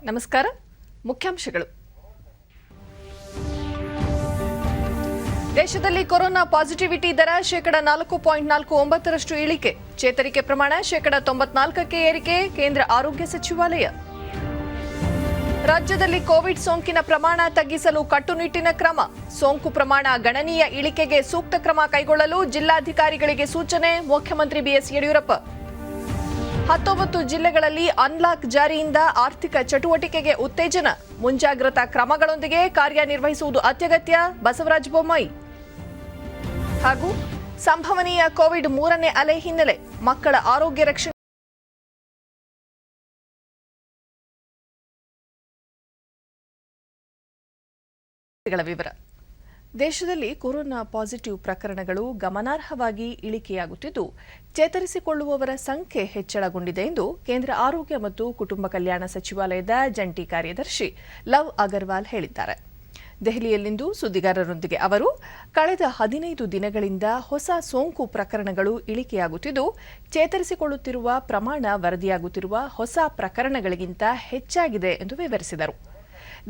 ನಮಸ್ಕಾರ. ಮುಖ್ಯಾಂಶಗಳು. ದೇಶದಲ್ಲಿ ಕೊರೋನಾ ಪಾಸಿಟಿವಿಟಿ ದರ 4.49% ಇಳಿಕೆ, ಚೇತರಿಕೆ ಪ್ರಮಾಣ 94% ಏರಿಕೆ, ಕೇಂದ್ರ ಆರೋಗ್ಯ ಸಚಿವಾಲಯ. ರಾಜ್ಯದಲ್ಲಿ ಕೋವಿಡ್ ಸೋಂಕಿನ ಪ್ರಮಾಣ ತಗ್ಗಿಸಲು ಕಟ್ಟುನಿಟ್ಟಿನ ಕ್ರಮ, ಸೋಂಕು ಪ್ರಮಾಣ ಗಣನೀಯ ಇಳಿಕೆಗೆ ಸೂಕ್ತ ಕ್ರಮ ಕೈಗೊಳ್ಳಲು ಜಿಲ್ಲಾಧಿಕಾರಿಗಳಿಗೆ ಸೂಚನೆ, ಮುಖ್ಯಮಂತ್ರಿ ಬಿಎಸ್ ಯಡಿಯೂರಪ್ಪ. 19 ಜಿಲ್ಲೆಗಳಲ್ಲಿ ಅನ್ಲಾಕ್ ಜಾರಿಯಿಂದ ಆರ್ಥಿಕ ಚಟುವಟಿಕೆಗೆ ಉತ್ತೇಜನ, ಮುಂಜಾಗ್ರತಾ ಕ್ರಮಗಳೊಂದಿಗೆ ಕಾರ್ಯನಿರ್ವಹಿಸುವುದು ಅತ್ಯಗತ್ಯ, ಬಸವರಾಜ ಬೊಮ್ಮಾಯಿ. ಹಾಗೂ ಸಂಭವನೀಯ ಕೋವಿಡ್ 3ನೇ ಅಲೆ ಹಿನ್ನೆಲೆ ಮಕ್ಕಳ ಆರೋಗ್ಯ ರಕ್ಷಣೆ ವಿವರ. ದೇಶದಲ್ಲಿ ಕೊರೋನಾ ಪಾಸಿಟಿವ್ ಪ್ರಕರಣಗಳು ಗಮನಾರ್ಹವಾಗಿ ಇಳಿಕೆಯಾಗುತ್ತಿದ್ದು, ಚೇತರಿಸಿಕೊಳ್ಳುವವರ ಸಂಖ್ಯೆ ಹೆಚ್ಚಳಗೊಂಡಿದೆ ಎಂದು ಕೇಂದ್ರ ಆರೋಗ್ಯ ಮತ್ತು ಕುಟುಂಬ ಕಲ್ಯಾಣ ಸಚಿವಾಲಯದ ಜಂಟಿ ಕಾರ್ಯದರ್ಶಿ ಲವ್ ಅಗರ್ವಾಲ್ ಹೇಳಿದ್ದಾರೆ. ದೆಹಲಿಯಲ್ಲಿಂದು ಸುದ್ದಿಗಾರರೊಂದಿಗೆ ಅವರು, ಕಳೆದ 15 ದಿನಗಳಿಂದ ಹೊಸ ಸೋಂಕು ಪ್ರಕರಣಗಳು ಇಳಿಕೆಯಾಗುತ್ತಿದ್ದು, ಚೇತರಿಸಿಕೊಳ್ಳುತ್ತಿರುವ ಪ್ರಮಾಣ ವರದಿಯಾಗುತ್ತಿರುವ ಹೊಸ ಪ್ರಕರಣಗಳಿಗಿಂತ ಹೆಚ್ಚಾಗಿದೆ ಎಂದು ವಿವರಿಸಿದರು.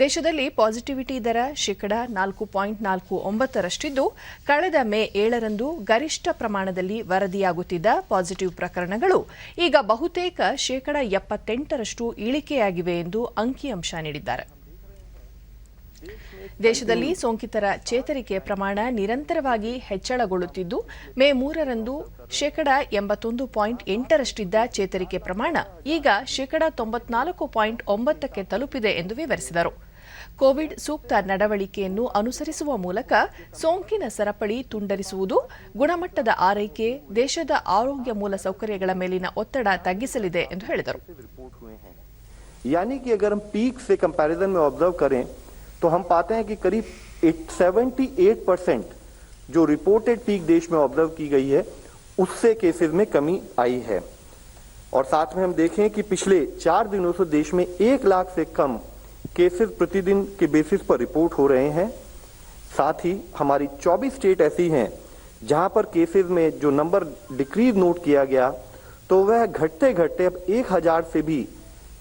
ದೇಶದಲ್ಲಿ ಪಾಸಿಟಿವಿಟಿ ದರ 4.49%ರಷ್ಟಿದ್ದು, ಕಳೆದ ಮೇ 7ರಂದು ಗರಿಷ್ಠ ಪ್ರಮಾಣದಲ್ಲಿ ವರದಿಯಾಗುತ್ತಿದ್ದ ಪಾಸಿಟಿವ್ ಪ್ರಕರಣಗಳು ಈಗ ಬಹುತೇಕ 78% ಇಳಿಕೆಯಾಗಿವೆ ಎಂದು ಅಂಕಿಅಂಶ ನೀಡಿದ್ದಾರೆ. ದೇಶದಲ್ಲಿ ಸೋಂಕಿತರ ಚೇತರಿಕೆ ಪ್ರಮಾಣ ನಿರಂತರವಾಗಿ ಹೆಚ್ಚಳಗೊಳ್ಳುತ್ತಿದ್ದು, ಮೇ 3ರಂದು 81.8ರಷ್ಟಿದ್ದ ಚೇತರಿಕೆ ಪ್ರಮಾಣ ಈಗ 94.9ಕ್ಕೆ ತಲುಪಿದೆ ಎಂದು ವಿವರಿಸಿದರು. ಕೋವಿಡ್ ಸೂಕ್ತ ನಡವಳಿಕೆಯನ್ನು ಅನುಸರಿಸುವ ಮೂಲಕ ಸೋಂಕಿನ ಸರಪಳಿ ತುಂಡರಿಸುವುದು, ಗುಣಮಟ್ಟದ ಆರೈಕೆ ದೇಶದ ಆರೋಗ್ಯ ಮೂಲಸೌಕರ್ಯಗಳ ಮೇಲಿನ ಒತ್ತಡ ತಗ್ಗಿಸಲಿದೆ ಎಂದು ಹೇಳಿದರು. यानी कि अगर हम पीक से कंपैरिजन में ऑब्जर्व करें तो हम पाते हैं कि करीब 78% जो रिपोर्टेड पीक देश में ऑब्जर्व की गई है उससे केसेस में कमी आई है। और साथ में हम देखें कि पिछले 4 दिनों से देश में 1 लाख से कम केसेस प्रतिदिन के बेसिस पर रिपोर्ट हो रहे हैं। साथ ही हमारी 24 स्टेट ऐसी हैं जहां पर केसेस में जो नंबर डिक्रीज नोट किया गया तो वह घटते घटते अब 1000 से भी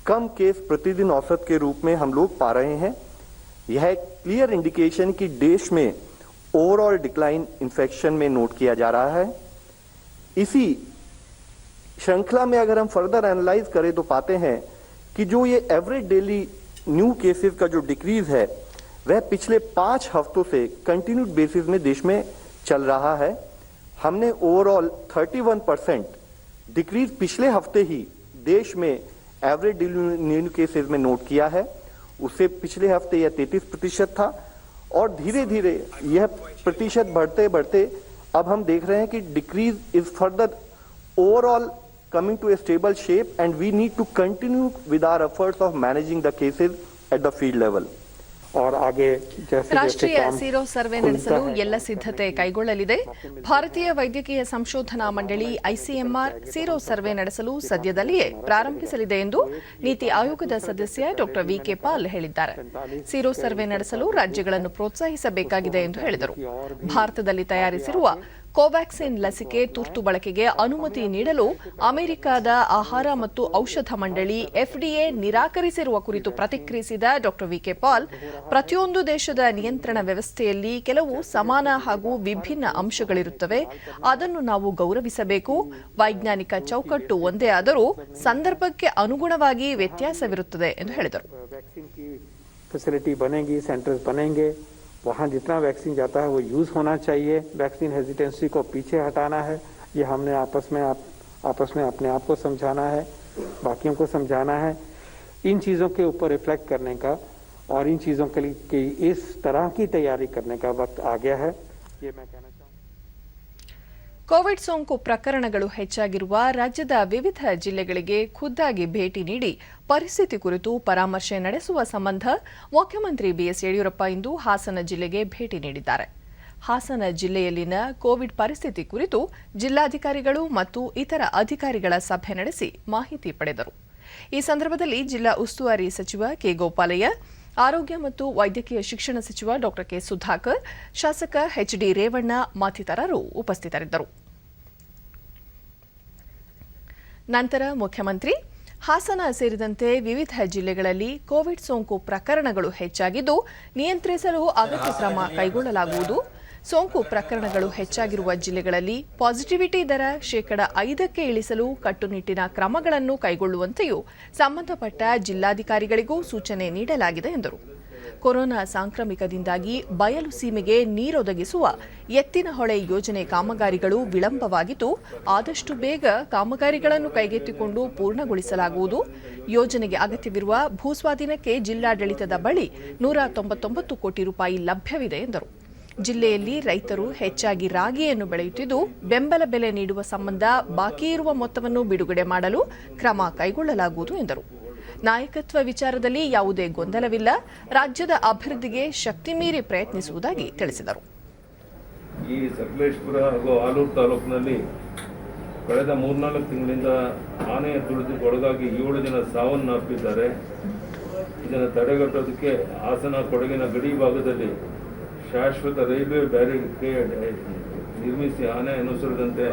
कम केस प्रतिदिन औसत के रूप में हम लोग पा रहे हैं। यह एक क्लियर इंडिकेशन कि देश में ओवरऑल डिक्लाइन इन्फेक्शन में नोट किया जा रहा है। इसी श्रृंखला में अगर हम फर्दर एनालाइज करें तो पाते हैं कि जो ये एवरेज डेली न्यू केसेस का जो डिक्रीज है वह पिछले 5 हफ्तों से कंटिन्यूड बेसिस में देश में चल रहा है। हमने ओवरऑल 31% डिक्रीज पिछले हफ्ते ही देश में एवरेज डेली न्यू केसेस में नोट किया है। उससे पिछले हफ्ते यह 33% था और धीरे धीरे यह प्रतिशत बढ़ते बढ़ते अब हम देख रहे हैं कि decrease is further overall coming to a stable shape and we need to continue with our efforts of managing the cases at the field level. और आगे ರಾಷ್ಟ್ರೀಯ ಸೀರೋ ಸರ್ವೆ ನಡೆಸಲು ಎಲ್ಲ ಸಿದ್ಧತೆ ಕೈಗೊಳ್ಳಲಿದೆ. ಭಾರತೀಯ ವೈದ್ಯಕೀಯ ಸಂಶೋಧನಾ ಮಂಡಳಿ ಐಸಿಎಂಆರ್ ಸೀರೋ ಸರ್ವೆ ನಡೆಸಲು ಸದ್ಯದಲ್ಲಿಯೇ ಪ್ರಾರಂಭಿಸಲಿದೆ ಎಂದು ನೀತಿ ಆಯೋಗದ ಸದಸ್ಯ ಡಾ ವಿಕೆ ಪಾಲ್ ಹೇಳಿದ್ದಾರೆ. ಸೀರೋ ಸರ್ವೆ ನಡೆಸಲು ರಾಜ್ಯಗಳನ್ನು ಪ್ರೋತ್ಸಾಹಿಸಬೇಕಾಗಿದೆ ಎಂದು ಹೇಳಿದರು. ಭಾರತದಲ್ಲಿ ತಯಾರಿಸಿರುವ ಕೋವ್ಯಾಕ್ಸಿನ್ ಲಸಿಕೆ ತುರ್ತು ಬಳಕೆಗೆ ಅನುಮತಿ ನೀಡಲು ಅಮೆರಿಕದ ಆಹಾರ ಮತ್ತು ಔಷಧ ಮಂಡಳಿ ಎಫ್ಡಿಎ ನಿರಾಕರಿಸಿರುವ ಕುರಿತು ಪ್ರತಿಕ್ರಿಯಿಸಿದ ಡಾ ವಿಕೆ ಪಾಲ್, ಪ್ರತಿಯೊಂದು ದೇಶದ ನಿಯಂತ್ರಣ ವ್ಯವಸ್ಥೆಯಲ್ಲಿ ಕೆಲವು ಸಮಾನ ಹಾಗೂ ವಿಭಿನ್ನ ಅಂಶಗಳಿರುತ್ತವೆ, ಅದನ್ನು ನಾವು ಗೌರವಿಸಬೇಕು. ವೈಜ್ಞಾನಿಕ ಚೌಕಟ್ಟು ಒಂದೇ ಆದರೂ ಸಂದರ್ಭಕ್ಕೆ ಅನುಗುಣವಾಗಿ ವ್ಯತ್ಯಾಸವಿರುತ್ತದೆ ಎಂದು ಹೇಳಿದರು. वहाँ जितना वैक्सीन जाता है वो यूज़ होना चाहिए। वैक्सीन हेजिटेंसी को पीछे हटाना है। ये हमने आपस में अपने आप को समझाना है, बाकियों को समझाना है। इन चीज़ों के ऊपर रिफ्लेक्ट करने का और इन चीज़ों के लिए कि इस तरह की तैयारी करने का वक्त आ गया है, ये मैं कहना चाहूँगा। ಕೋವಿಡ್ ಸೋಂಕು ಪ್ರಕರಣಗಳು ಹೆಚ್ಚಾಗಿರುವ ರಾಜ್ಯದ ವಿವಿಧ ಜಿಲ್ಲೆಗಳಿಗೆ ಖುದ್ದಾಗಿ ಭೇಟಿ ನೀಡಿ ಪರಿಸ್ಥಿತಿ ಕುರಿತು ಪರಾಮರ್ಶೆ ನಡೆಸುವ ಸಂಬಂಧ ಮುಖ್ಯಮಂತ್ರಿ ಬಿಎಸ್ ಯಡಿಯೂರಪ್ಪ ಇಂದು ಹಾಸನ ಜಿಲ್ಲೆಗೆ ಭೇಟಿ ನೀಡಿದ್ದಾರೆ. ಹಾಸನ ಜಿಲ್ಲೆಯಲ್ಲಿನ ಕೋವಿಡ್ ಪರಿಸ್ಥಿತಿ ಕುರಿತು ಜಿಲ್ಲಾಧಿಕಾರಿಗಳು ಮತ್ತು ಇತರ ಅಧಿಕಾರಿಗಳ ಸಭೆ ನಡೆಸಿ ಮಾಹಿತಿ ಪಡೆದರು. ಈ ಸಂದರ್ಭದಲ್ಲಿ ಜಿಲ್ಲಾ ಉಸ್ತುವಾರಿ ಸಚಿವ ಕೆ ಗೋಪಾಲಯ್ಯ, ಆರೋಗ್ಯ ಮತ್ತು ವೈದ್ಯಕೀಯ ಶಿಕ್ಷಣ ಸಚಿವ ಡಾ ಕೆ ಸುಧಾಕರ್, ಶಾಸಕ ಎಚ್ಡಿ ರೇವಣ್ಣ ಮತ್ತಿತರರು ಉಪಸ್ಥಿತರಿದ್ದರು. ನಂತರ ಮುಖ್ಯಮಂತ್ರಿ ಹಾಸನ ಸೇರಿದಂತೆ ವಿವಿಧ ಜಿಲ್ಲೆಗಳಲ್ಲಿ ಕೋವಿಡ್ ಸೋಂಕು ಪ್ರಕರಣಗಳು ಹೆಚ್ಚಾಗಿದ್ದು ನಿಯಂತ್ರಿಸಲು ಅಗತ್ಯ ಕ್ರಮ ಕೈಗೊಳ್ಳಲಾಗುವುದು. ಸೋಂಕು ಪ್ರಕರಣಗಳು ಹೆಚ್ಚಾಗಿರುವ ಜಿಲ್ಲೆಗಳಲ್ಲಿ ಪಾಸಿಟಿವಿಟಿ ದರ 5% ಇಳಿಸಲು ಕಟ್ಟುನಿಟ್ಟಿನ ಕ್ರಮಗಳನ್ನು ಕೈಗೊಳ್ಳುವಂತೆಯೂ ಸಂಬಂಧಪಟ್ಟ ಜಿಲ್ಲಾಧಿಕಾರಿಗಳಿಗೂ ಸೂಚನೆ ನೀಡಲಾಗಿದೆ ಎಂದರು. ಕೊರೋನಾ ಸಾಂಕ್ರಾಮಿಕದಿಂದಾಗಿ ಬಯಲು ಸೀಮೆಗೆ ನೀರೊದಗಿಸುವ ಎತ್ತಿನಹೊಳೆ ಯೋಜನೆ ಕಾಮಗಾರಿಗಳು ವಿಳಂಬವಾಗಿದ್ದು ಆದಷ್ಟು ಬೇಗ ಕಾಮಗಾರಿಗಳನ್ನು ಕೈಗೆತ್ತಿಕೊಂಡು ಪೂರ್ಣಗೊಳಿಸಲಾಗುವುದು. ಯೋಜನೆಗೆ ಅಗತ್ಯವಿರುವ ಭೂಸ್ವಾಧೀನಕ್ಕೆ ಜಿಲ್ಲಾಡಳಿತದ ಬಳಿ 199 ಕೋಟಿ ರೂಪಾಯಿ ಲಭ್ಯವಿದೆ ಎಂದರು. ಜಿಲ್ಲೆಯಲ್ಲಿ ರೈತರು ಹೆಚ್ಚಾಗಿ ರಾಗಿಯನ್ನು ಬೆಳೆಯುತ್ತಿದ್ದು ಬೆಂಬಲ ಬೆಲೆ ನೀಡುವ ಸಂಬಂಧ ಬಾಕಿ ಇರುವ ಮೊತ್ತವನ್ನು ಬಿಡುಗಡೆ ಮಾಡಲು ಕ್ರಮ ಕೈಗೊಳ್ಳಲಾಗುವುದು ಎಂದರು. ನಾಯಕತ್ವ ವಿಚಾರದಲ್ಲಿ ಯಾವುದೇ ಗೊಂದಲವಿಲ್ಲ, ರಾಜ್ಯದ ಅಭಿವೃದ್ಧಿಗೆ ಶಕ್ತಿ ಮೀರಿ ಪ್ರಯತ್ನಿಸುವುದಾಗಿ ತಿಳಿಸಿದರು. ಈ ಸಕಲೇಶಪುರ ಹಾಗೂ ಆಲೂರು ತಾಲೂಕಿನಲ್ಲಿ ಕಳೆದ 3-4 ತಿಂಗಳಿಂದ ಆನೆಯ ತುಳಿತಕ್ಕೆ ಒಳಗಾಗಿ 7 ಜನ ಸಾವನ್ನಪ್ಪಿದ್ದಾರೆ. ಇದನ್ನು ತಡೆಗಟ್ಟೋದಕ್ಕೆ ಹಾಸನ ಕೊಡಗಿನ ಗಡಿ ಭಾಗದಲ್ಲಿ ಶಾಶ್ವತ ರೈಲ್ವೆ ಬ್ಯಾರಿಕೇಡ್ ನಿರ್ಮಿಸಿ ಆನೆ ಅನುಸರಿದಂತೆ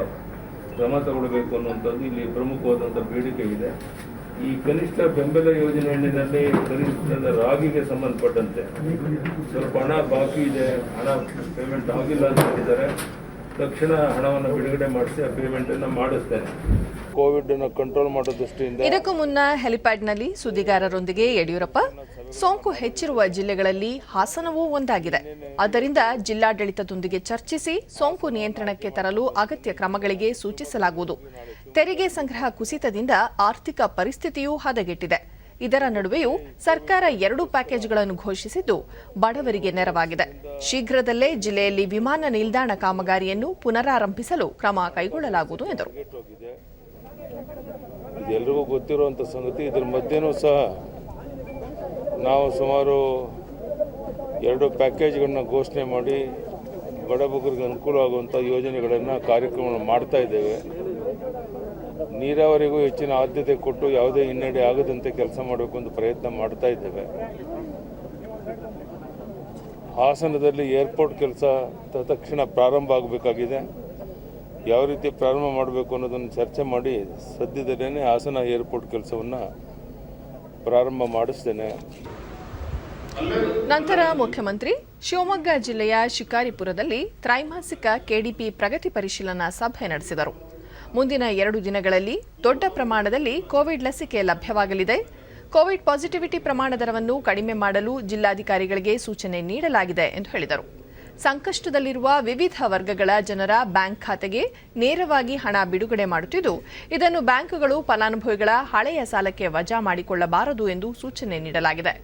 ಕ್ರಮ ತಗೊಳ್ಳಬೇಕು ಅನ್ನುವಂಥದ್ದು ಇಲ್ಲಿ ಪ್ರಮುಖವಾದಂಥ ಬೇಡಿಕೆ ಇದೆ. ಈ ಕನಿಷ್ಠ ಬೆಂಬಲ ಯೋಜನೆ ನಿಟ್ಟಿನಲ್ಲಿ ಕನಿಷ್ಠ ರಾಗಿಗೆ ಸಂಬಂಧಪಟ್ಟಂತೆ ಸ್ವಲ್ಪ ಹಣ ಬಾಕಿ ಇದೆ, ಹಣ ಪೇಮೆಂಟ್ ಆಗಿಲ್ಲ ಅಂತ ಹೇಳಿದ್ದಾರೆ. ತಕ್ಷಣ ಹಣವನ್ನು ಬಿಡುಗಡೆ ಮಾಡಿಸಿ ಆ ಪೇಮೆಂಟನ್ನು ಮಾಡಿಸ್ತೇನೆ. ಕೋವಿಡ್ ಅನ್ನು ಕಂಟ್ರೋಲ್ ಮಾಡೋ ದೃಷ್ಟಿಯಿಂದ ಇದಕ್ಕೂ ಮುನ್ನ ಹೆಲಿಪ್ಯಾಡ್ನಲ್ಲಿ ಸುದ್ದಿಗಾರರೊಂದಿಗೆ ಯಡಿಯೂರಪ್ಪ ಸೋಂಕು ಹೆಚ್ಚಿರುವ ಜಿಲ್ಲೆಗಳಲ್ಲಿ ಹಾಸನವೂ ಒಂದಾಗಿದೆ. ಆದ್ದರಿಂದ ಜಿಲ್ಲಾಡಳಿತದೊಂದಿಗೆ ಚರ್ಚಿಸಿ ಸೋಂಕು ನಿಯಂತ್ರಣಕ್ಕೆ ತರಲು ಅಗತ್ಯ ಕ್ರಮಗಳಿಗೆ ಸೂಚಿಸಲಾಗುವುದು. ತೆರಿಗೆ ಸಂಗ್ರಹ ಕುಸಿತದಿಂದ ಆರ್ಥಿಕ ಪರಿಸ್ಥಿತಿಯೂ ಹದಗೆಟ್ಟಿದೆ. ಇದರ ನಡುವೆಯೂ ಸರ್ಕಾರ 2 ಪ್ಯಾಕೇಜ್ಗಳನ್ನು ಘೋಷಿಸಿದ್ದು ಬಡವರಿಗೆ ನೆರವಾಗಿದೆ. ಶೀಘ್ರದಲ್ಲೇ ಜಿಲ್ಲೆಯಲ್ಲಿ ವಿಮಾನ ನಿಲ್ದಾಣ ಕಾಮಗಾರಿಯನ್ನು ಪುನರಾರಂಭಿಸಲು ಕ್ರಮ ಕೈಗೊಳ್ಳಲಾಗುವುದು ಎಂದರು. ಇದೆಲ್ಲರಿಗೂ ಗೊತ್ತಿರುವಂಥ ಸಂಗತಿ. ಇದರ ಮಧ್ಯೆನೂ ಸಹ ನಾವು ಸುಮಾರು 2 ಪ್ಯಾಕೇಜ್ಗಳನ್ನ ಘೋಷಣೆ ಮಾಡಿ ಬಡಬಗರಿಗೆ ಅನುಕೂಲ ಆಗುವಂಥ ಯೋಜನೆಗಳನ್ನು ಕಾರ್ಯಕ್ರಮವನ್ನು ಮಾಡ್ತಾ ಇದ್ದೇವೆ. ನೀರಾವರಿಗೂ ಹೆಚ್ಚಿನ ಆದ್ಯತೆ ಕೊಟ್ಟು ಯಾವುದೇ ಹಿನ್ನಡೆ ಆಗದಂತೆ ಕೆಲಸ ಮಾಡಬೇಕು ಅಂತ ಪ್ರಯತ್ನ ಮಾಡ್ತಾ ಇದ್ದೇವೆ. ಹಾಸನದಲ್ಲಿ ಏರ್ಪೋರ್ಟ್ ಕೆಲಸ ತಕ್ಷಣ ಪ್ರಾರಂಭ ಆಗಬೇಕಾಗಿದೆ. ಯಾವ ರೀತಿ ಪ್ರಾರಂಭ ಮಾಡಬೇಕು ಅನ್ನೋದನ್ನು ಚರ್ಚೆ ಮಾಡಿ ಸದ್ಯದಲ್ಲೇ ಹಾಸನ ಏರ್ಪೋರ್ಟ್ ಕೆಲಸವನ್ನು ಪ್ರಾರಂಭ ಮಾಡಿಸ್ತೇನೆ. ನಂತರ ಮುಖ್ಯಮಂತ್ರಿ ಶಿವಮೊಗ್ಗ ಜಿಲ್ಲೆಯ ಶಿಕಾರಿಪುರದಲ್ಲಿ ತ್ರೈಮಾಸಿಕ ಕೆಡಿಪಿ ಪ್ರಗತಿ ಪರಿಶೀಲನಾ ಸಭೆ ನಡೆಸಿದರು. ಮುಂದಿನ 2 ದಿನಗಳಲ್ಲಿ ದೊಡ್ಡ ಪ್ರಮಾಣದಲ್ಲಿ ಕೋವಿಡ್ ಲಸಿಕೆ ಲಭ್ಯವಾಗಲಿದೆ. ಕೋವಿಡ್ ಪಾಸಿಟಿವಿಟಿ ಪ್ರಮಾಣ ದರವನ್ನು ಕಡಿಮೆ ಮಾಡಲು ಜಿಲ್ಲಾಧಿಕಾರಿಗಳಿಗೆ ಸೂಚನೆ ನೀಡಲಾಗಿದೆ ಎಂದು ಹೇಳಿದರು. ಸಂಕಷ್ಟದಲ್ಲಿರುವ ವಿವಿಧ ವರ್ಗಗಳ ಜನರ ಬ್ಯಾಂಕ್ ಖಾತೆಗೆ ನೇರವಾಗಿ ಹಣ ಬಿಡುಗಡೆ ಮಾಡುತ್ತಿದ್ದು ಇದನ್ನು ಬ್ಯಾಂಕ್ಗಳು ಫಲಾನುಭವಿಗಳ ಹಳೆಯ ಸಾಲಕ್ಕೆ ವಜಾ ಮಾಡಿಕೊಳ್ಳಬಾರದು ಎಂದು ಸೂಚನೆ ನೀಡಲಾಗಿದೆ.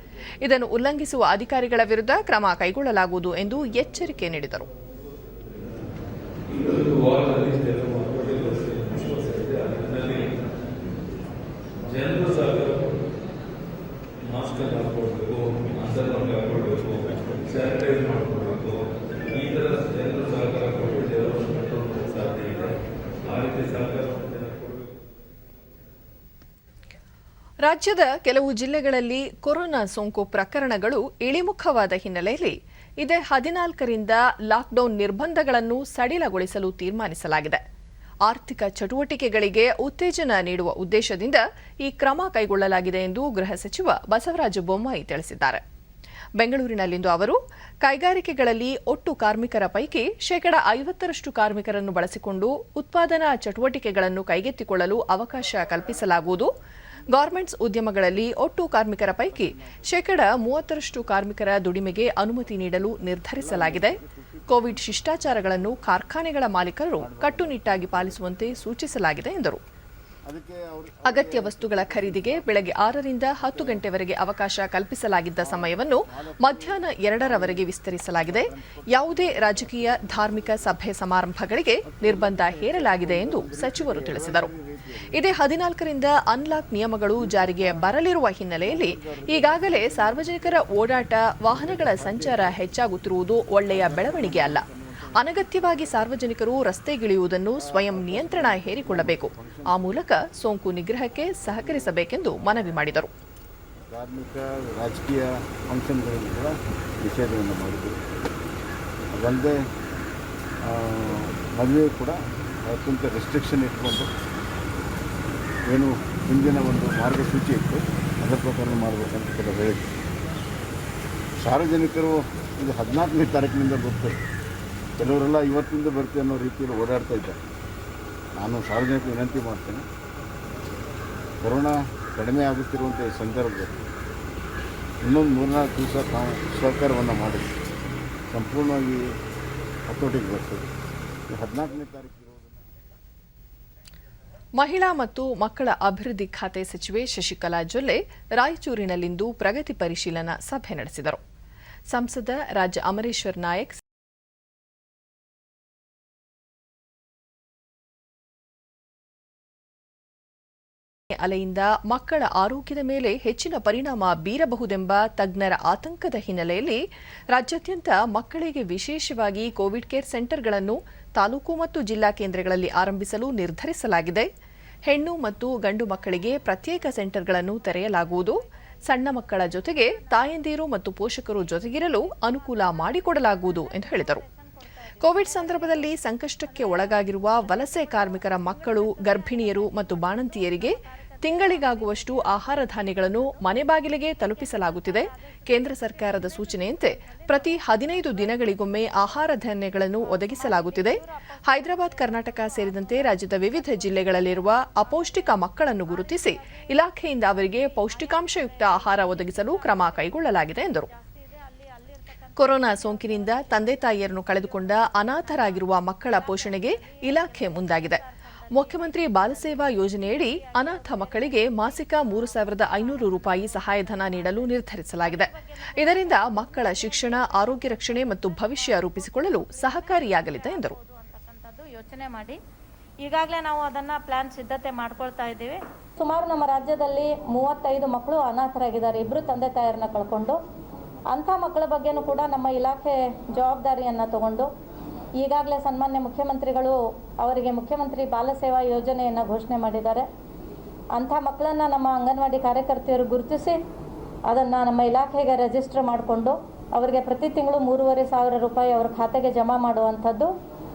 ಇದನ್ನು ಉಲ್ಲಂಘಿಸುವ ಅಧಿಕಾರಿಗಳ ವಿರುದ್ಧ ಕ್ರಮ ಕೈಗೊಳ್ಳಲಾಗುವುದು ಎಂದು ಎಚ್ಚರಿಕೆ ನೀಡಿದರು. ರಾಜ್ಯದ ಕೆಲವು ಜಿಲ್ಲೆಗಳಲ್ಲಿ ಕೊರೋನಾ ಸೋಂಕು ಪ್ರಕರಣಗಳು ಇಳಿಮುಖವಾದ ಹಿನ್ನೆಲೆಯಲ್ಲಿ ಇದೇ 14ರಿಂದ ಲಾಕ್ಡೌನ್ ನಿರ್ಬಂಧಗಳನ್ನು ಸಡಿಲಗೊಳಿಸಲು ತೀರ್ಮಾನಿಸಲಾಗಿದೆ. ಆರ್ಥಿಕ ಚಟುವಟಿಕೆಗಳಿಗೆ ಉತ್ತೇಜನ ನೀಡುವ ಉದ್ದೇಶದಿಂದ ಈ ಕ್ರಮ ಕೈಗೊಳ್ಳಲಾಗಿದೆ ಎಂದು ಗೃಹ ಸಚಿವ ಬಸವರಾಜ ಬೊಮ್ಮಾಯಿ ತಿಳಿಸಿದ್ದಾರೆ. ಬೆಂಗಳೂರಿನಲ್ಲಿಂದು ಅವರು ಕೈಗಾರಿಕೆಗಳಲ್ಲಿ ಒಟ್ಟು ಕಾರ್ಮಿಕರ ಪೈಕಿ 50% ಕಾರ್ಮಿಕರನ್ನು ಬಳಸಿಕೊಂಡು ಉತ್ಪಾದನಾ ಚಟುವಟಿಕೆಗಳನ್ನು ಕೈಗೆತ್ತಿಕೊಳ್ಳಲು ಅವಕಾಶ ಕಲ್ಪಿಸಲಾಗುವುದು. ಗಾರ್ಮೆಂಟ್ಸ್ ಉದ್ಯಮಗಳಲ್ಲಿ ಒಟ್ಟು ಕಾರ್ಮಿಕರ ಪೈಕಿ 30% ಕಾರ್ಮಿಕರ ದುಡಿಮೆಗೆ ಅನುಮತಿ ನೀಡಲು ನಿರ್ಧರಿಸಲಾಗಿದೆ. ಕೋವಿಡ್ ಶಿಷ್ಟಾಚಾರಗಳನ್ನು ಕಾರ್ಖಾನೆಗಳ ಮಾಲೀಕರು ಕಟ್ಟುನಿಟ್ಟಾಗಿ ಪಾಲಿಸುವಂತೆ ಸೂಚಿಸಲಾಗಿದೆ ಎಂದರು. ಅಗತ್ಯ ವಸ್ತುಗಳ ಖರೀದಿಗೆ ಬೆಳಗ್ಗೆ 6ರಿಂದ 10 ಗಂಟೆವರೆಗೆ ಅವಕಾಶ ಕಲ್ಪಿಸಲಾಗಿದ್ದ ಸಮಯವನ್ನು ಮಧ್ಯಾಹ್ನ 2ರವರೆಗೆ ವಿಸ್ತರಿಸಲಾಗಿದೆ. ಯಾವುದೇ ರಾಜಕೀಯ, ಧಾರ್ಮಿಕ ಸಭೆ ಸಮಾರಂಭಗಳಿಗೆ ನಿರ್ಬಂಧ ಹೇರಲಾಗಿದೆ ಎಂದು ಸಚಿವರು ತಿಳಿಸಿದರು. ಇದೇ 14ರಿಂದ ಅನ್ಲಾಕ್ ನಿಯಮಗಳು ಜಾರಿಗೆ ಬರಲಿರುವ ಹಿನ್ನೆಲೆಯಲ್ಲಿ ಈಗಾಗಲೇ ಸಾರ್ವಜನಿಕರ ಓಡಾಟ, ವಾಹನಗಳ ಸಂಚಾರ ಹೆಚ್ಚಾಗುತ್ತಿರುವುದು ಒಳ್ಳೆಯ ಬೆಳವಣಿಗೆ ಅಲ್ಲ. ಅನಗತ್ಯವಾಗಿ ಸಾರ್ವಜನಿಕರು ರಸ್ತೆಗಿಳಿಯುವುದನ್ನು ಸ್ವಯಂ ನಿಯಂತ್ರಣ ಹೇರಿಕೊಳ್ಳಬೇಕು. ಆ ಮೂಲಕ ಸೋಂಕು ನಿಗ್ರಹಕ್ಕೆ ಸಹಕರಿಸಬೇಕೆಂದು ಮನವಿ ಮಾಡಿದರು. ಧಾರ್ಮಿಕ, ರಾಜಕೀಯ ಫಂಕ್ಷನ್ಗಳಲ್ಲಿ ಕೂಡ ನಿಷೇಧವನ್ನು ಮಾಡಿದರು. ಅದಲ್ಲದೆ ಮದುವೆ ಕೂಡ ಅತ್ಯಂತ ರೆಸ್ಟ್ರಿಕ್ಷನ್ ಇಟ್ಕೊಂಡು ಏನು ಹಿಂದಿನ ಒಂದು ಮಾರ್ಗಸೂಚಿ ಇತ್ತು, ಅದರ ಪ್ರಕಾರ ಮಾಡಬೇಕಂತ ಕೆಲವು ಹೇಳಿದ್ರು. ಸಾರ್ವಜನಿಕರು ಇದು 14ನೇ ತಾರೀಕಿನಿಂದ ಬರ್ತಾರೆ, ಕೆಲವರೆಲ್ಲ ಇವತ್ತಿಂದ ಬರ್ತೀವಿ ಅನ್ನೋ ರೀತಿಯಲ್ಲಿ ಓಡಾಡ್ತಾ ಇದ್ದಾರೆ. ನಾನು ಸಾರ್ವಜನಿಕರು ವಿನಂತಿ ಮಾಡ್ತೇನೆ, ಕೊರೋನಾ ಕಡಿಮೆ ಆಗುತ್ತಿರುವಂಥ ಈ ಸಂದರ್ಭದಲ್ಲಿ ಇನ್ನೊಂದು 3-4 ದಿವಸ ನಾವು ಸಹಕಾರವನ್ನು ಮಾಡಿದ್ವಿ, ಸಂಪೂರ್ಣವಾಗಿ ಹತೋಟಿಗೆ ಬರ್ತದೆ. 14ನೇ ತಾರೀಕು ಮಹಿಳಾ ಮತ್ತು ಮಕ್ಕಳ ಅಭಿವೃದ್ಧಿ ಖಾತೆ ಸಚಿವೆ ಶಶಿಕಲಾ ಜೊಲ್ಲೆ ರಾಯಚೂರಿನಲ್ಲಿಂದು ಪ್ರಗತಿ ಪರಿಶೀಲನಾ ಸಭೆ ನಡೆಸಿದರು. ಸಂಸದ ರಾಜ ಅಮರೇಶ್ವರ್ ನಾಯಕ್ ಅಲೆಯಿಂದ ಮಕ್ಕಳ ಆರೋಗ್ಯದ ಮೇಲೆ ಹೆಚ್ಚಿನ ಪರಿಣಾಮ ಬೀರಬಹುದೆಂಬ ತಜ್ಞರ ಆತಂಕದ ಹಿನ್ನೆಲೆಯಲ್ಲಿ ರಾಜ್ಯಾದ್ಯಂತ ಮಕ್ಕಳಿಗೆ ವಿಶೇಷವಾಗಿ ಕೋವಿಡ್ ಕೇರ್ ಸೆಂಟರ್ಗಳನ್ನು ತಾಲೂಕು ಮತ್ತು ಜಿಲ್ಲಾ ಕೇಂದ್ರಗಳಲ್ಲಿ ಆರಂಭಿಸಲು ನಿರ್ಧರಿಸಲಾಗಿದೆ. ಹೆಣ್ಣು ಮತ್ತು ಗಂಡು ಮಕ್ಕಳಿಗೆ ಪ್ರತ್ಯೇಕ ಸೆಂಟರ್ಗಳನ್ನು ತೆರೆಯಲಾಗುವುದು. ಸಣ್ಣ ಮಕ್ಕಳ ಜೊತೆಗೆ ತಾಯಂದಿರು ಮತ್ತು ಪೋಷಕರು ಜೊತೆಗಿರಲು ಅನುಕೂಲ ಮಾಡಿಕೊಡಲಾಗುವುದು ಎಂದು ಹೇಳಿದರು. ಕೋವಿಡ್ ಸಂದರ್ಭದಲ್ಲಿ ಸಂಕಷ್ಟಕ್ಕೆ ಒಳಗಾಗಿರುವ ವಲಸೆ ಕಾರ್ಮಿಕರ ಮಕ್ಕಳು, ಗರ್ಭಿಣಿಯರು ಮತ್ತು ಬಾಣಂತಿಯರಿಗೆ ತಿಂಗಳಿಗಾಗುವಷ್ಟು ಆಹಾರ ಧಾನ್ಯಗಳನ್ನು ಮನೆ ಬಾಗಿಲಿಗೆ ತಲುಪಿಸಲಾಗುತ್ತಿದೆ. ಕೇಂದ್ರ ಸರ್ಕಾರದ ಸೂಚನೆಯಂತೆ ಪ್ರತಿ 15 ದಿನಗಳಿಗೊಮ್ಮೆ ಆಹಾರ ಧಾನ್ಯಗಳನ್ನು ಒದಗಿಸಲಾಗುತ್ತಿದೆ. ಹೈದರಾಬಾದ್, ಕರ್ನಾಟಕ ಸೇರಿದಂತೆ ರಾಜ್ಯದ ವಿವಿಧ ಜಿಲ್ಲೆಗಳಲ್ಲಿರುವ ಅಪೌಷ್ಟಿಕ ಮಕ್ಕಳನ್ನು ಗುರುತಿಸಿ ಇಲಾಖೆಯಿಂದ ಅವರಿಗೆ ಪೌಷ್ಟಿಕಾಂಶಯುಕ್ತ ಆಹಾರ ಒದಗಿಸಲು ಕ್ರಮ ಕೈಗೊಳ್ಳಲಾಗಿದೆ ಎಂದರು. ಕೊರೋನಾ ಸೋಂಕಿನಿಂದ ತಂದೆ ತಾಯಿಯರನ್ನು ಕಳೆದುಕೊಂಡ ಅನಾಥರಾಗಿರುವ ಮಕ್ಕಳ ಪೋಷಣೆಗೆ ಇಲಾಖೆ ಮುಂದಾಗಿದೆ. ಮುಖ್ಯಮಂತ್ರಿ ಬಾಲಸೇವಾ ಯೋಜನೆಯಡಿ ಅನಾಥ ಮಕ್ಕಳಿಗೆ ಮಾಸಿಕ 3,500 ರೂಪಾಯಿ ಸಹಾಯಧನ ನೀಡಲು ನಿರ್ಧರಿಸಲಾಗಿದೆ. ಇದರಿಂದ ಮಕ್ಕಳ ಶಿಕ್ಷಣ, ಆರೋಗ್ಯ ರಕ್ಷಣೆ ಮತ್ತು ಭವಿಷ್ಯ ರೂಪಿಸಿಕೊಳ್ಳಲು ಸಹಕಾರಿಯಾಗಲಿದೆ ಎಂದರು. ಯೋಚನೆ ಮಾಡಿ ಈಗಾಗಲೇ ನಾವು ಅದನ್ನ ಪ್ಲಾನ್ ಸಿದ್ಧತೆ ಮಾಡ್ಕೊಳ್ತಾ ಇದ್ದೀವಿ. ಸುಮಾರು ನಮ್ಮ ರಾಜ್ಯದಲ್ಲಿ 35 ಮಕ್ಕಳು ಅನಾಥರಾಗಿದ್ದಾರೆ, 2 ತಂದೆ ತಾಯಿಯರನ್ನ ಕಳ್ಕೊಂಡು. ಅಂಥ ಮಕ್ಕಳ ಬಗ್ಗೆನೂ ಕೂಡ ನಮ್ಮ ಇಲಾಖೆ ಜವಾಬ್ದಾರಿಯನ್ನು ತಗೊಂಡು ಈಗಾಗಲೇ ಸನ್ಮಾನ್ಯ ಮುಖ್ಯಮಂತ್ರಿಗಳು ಅವರಿಗೆ ಮುಖ್ಯಮಂತ್ರಿ ಬಾಲಸೇವಾ ಯೋಜನೆಯನ್ನು ಘೋಷಣೆ ಮಾಡಿದ್ದಾರೆ. ಅಂಥ ಮಕ್ಕಳನ್ನು ನಮ್ಮ ಅಂಗನವಾಡಿ ಕಾರ್ಯಕರ್ತೆಯರು ಗುರುತಿಸಿ ಅದನ್ನು ನಮ್ಮ ಇಲಾಖೆಗೆ ರಿಜಿಸ್ಟರ್ ಮಾಡಿಕೊಂಡು ಅವರಿಗೆ ಪ್ರತಿ ತಿಂಗಳು 3,500 ರೂಪಾಯಿ ಅವರ ಖಾತೆಗೆ ಜಮಾ ಮಾಡುವಂಥದ್ದು,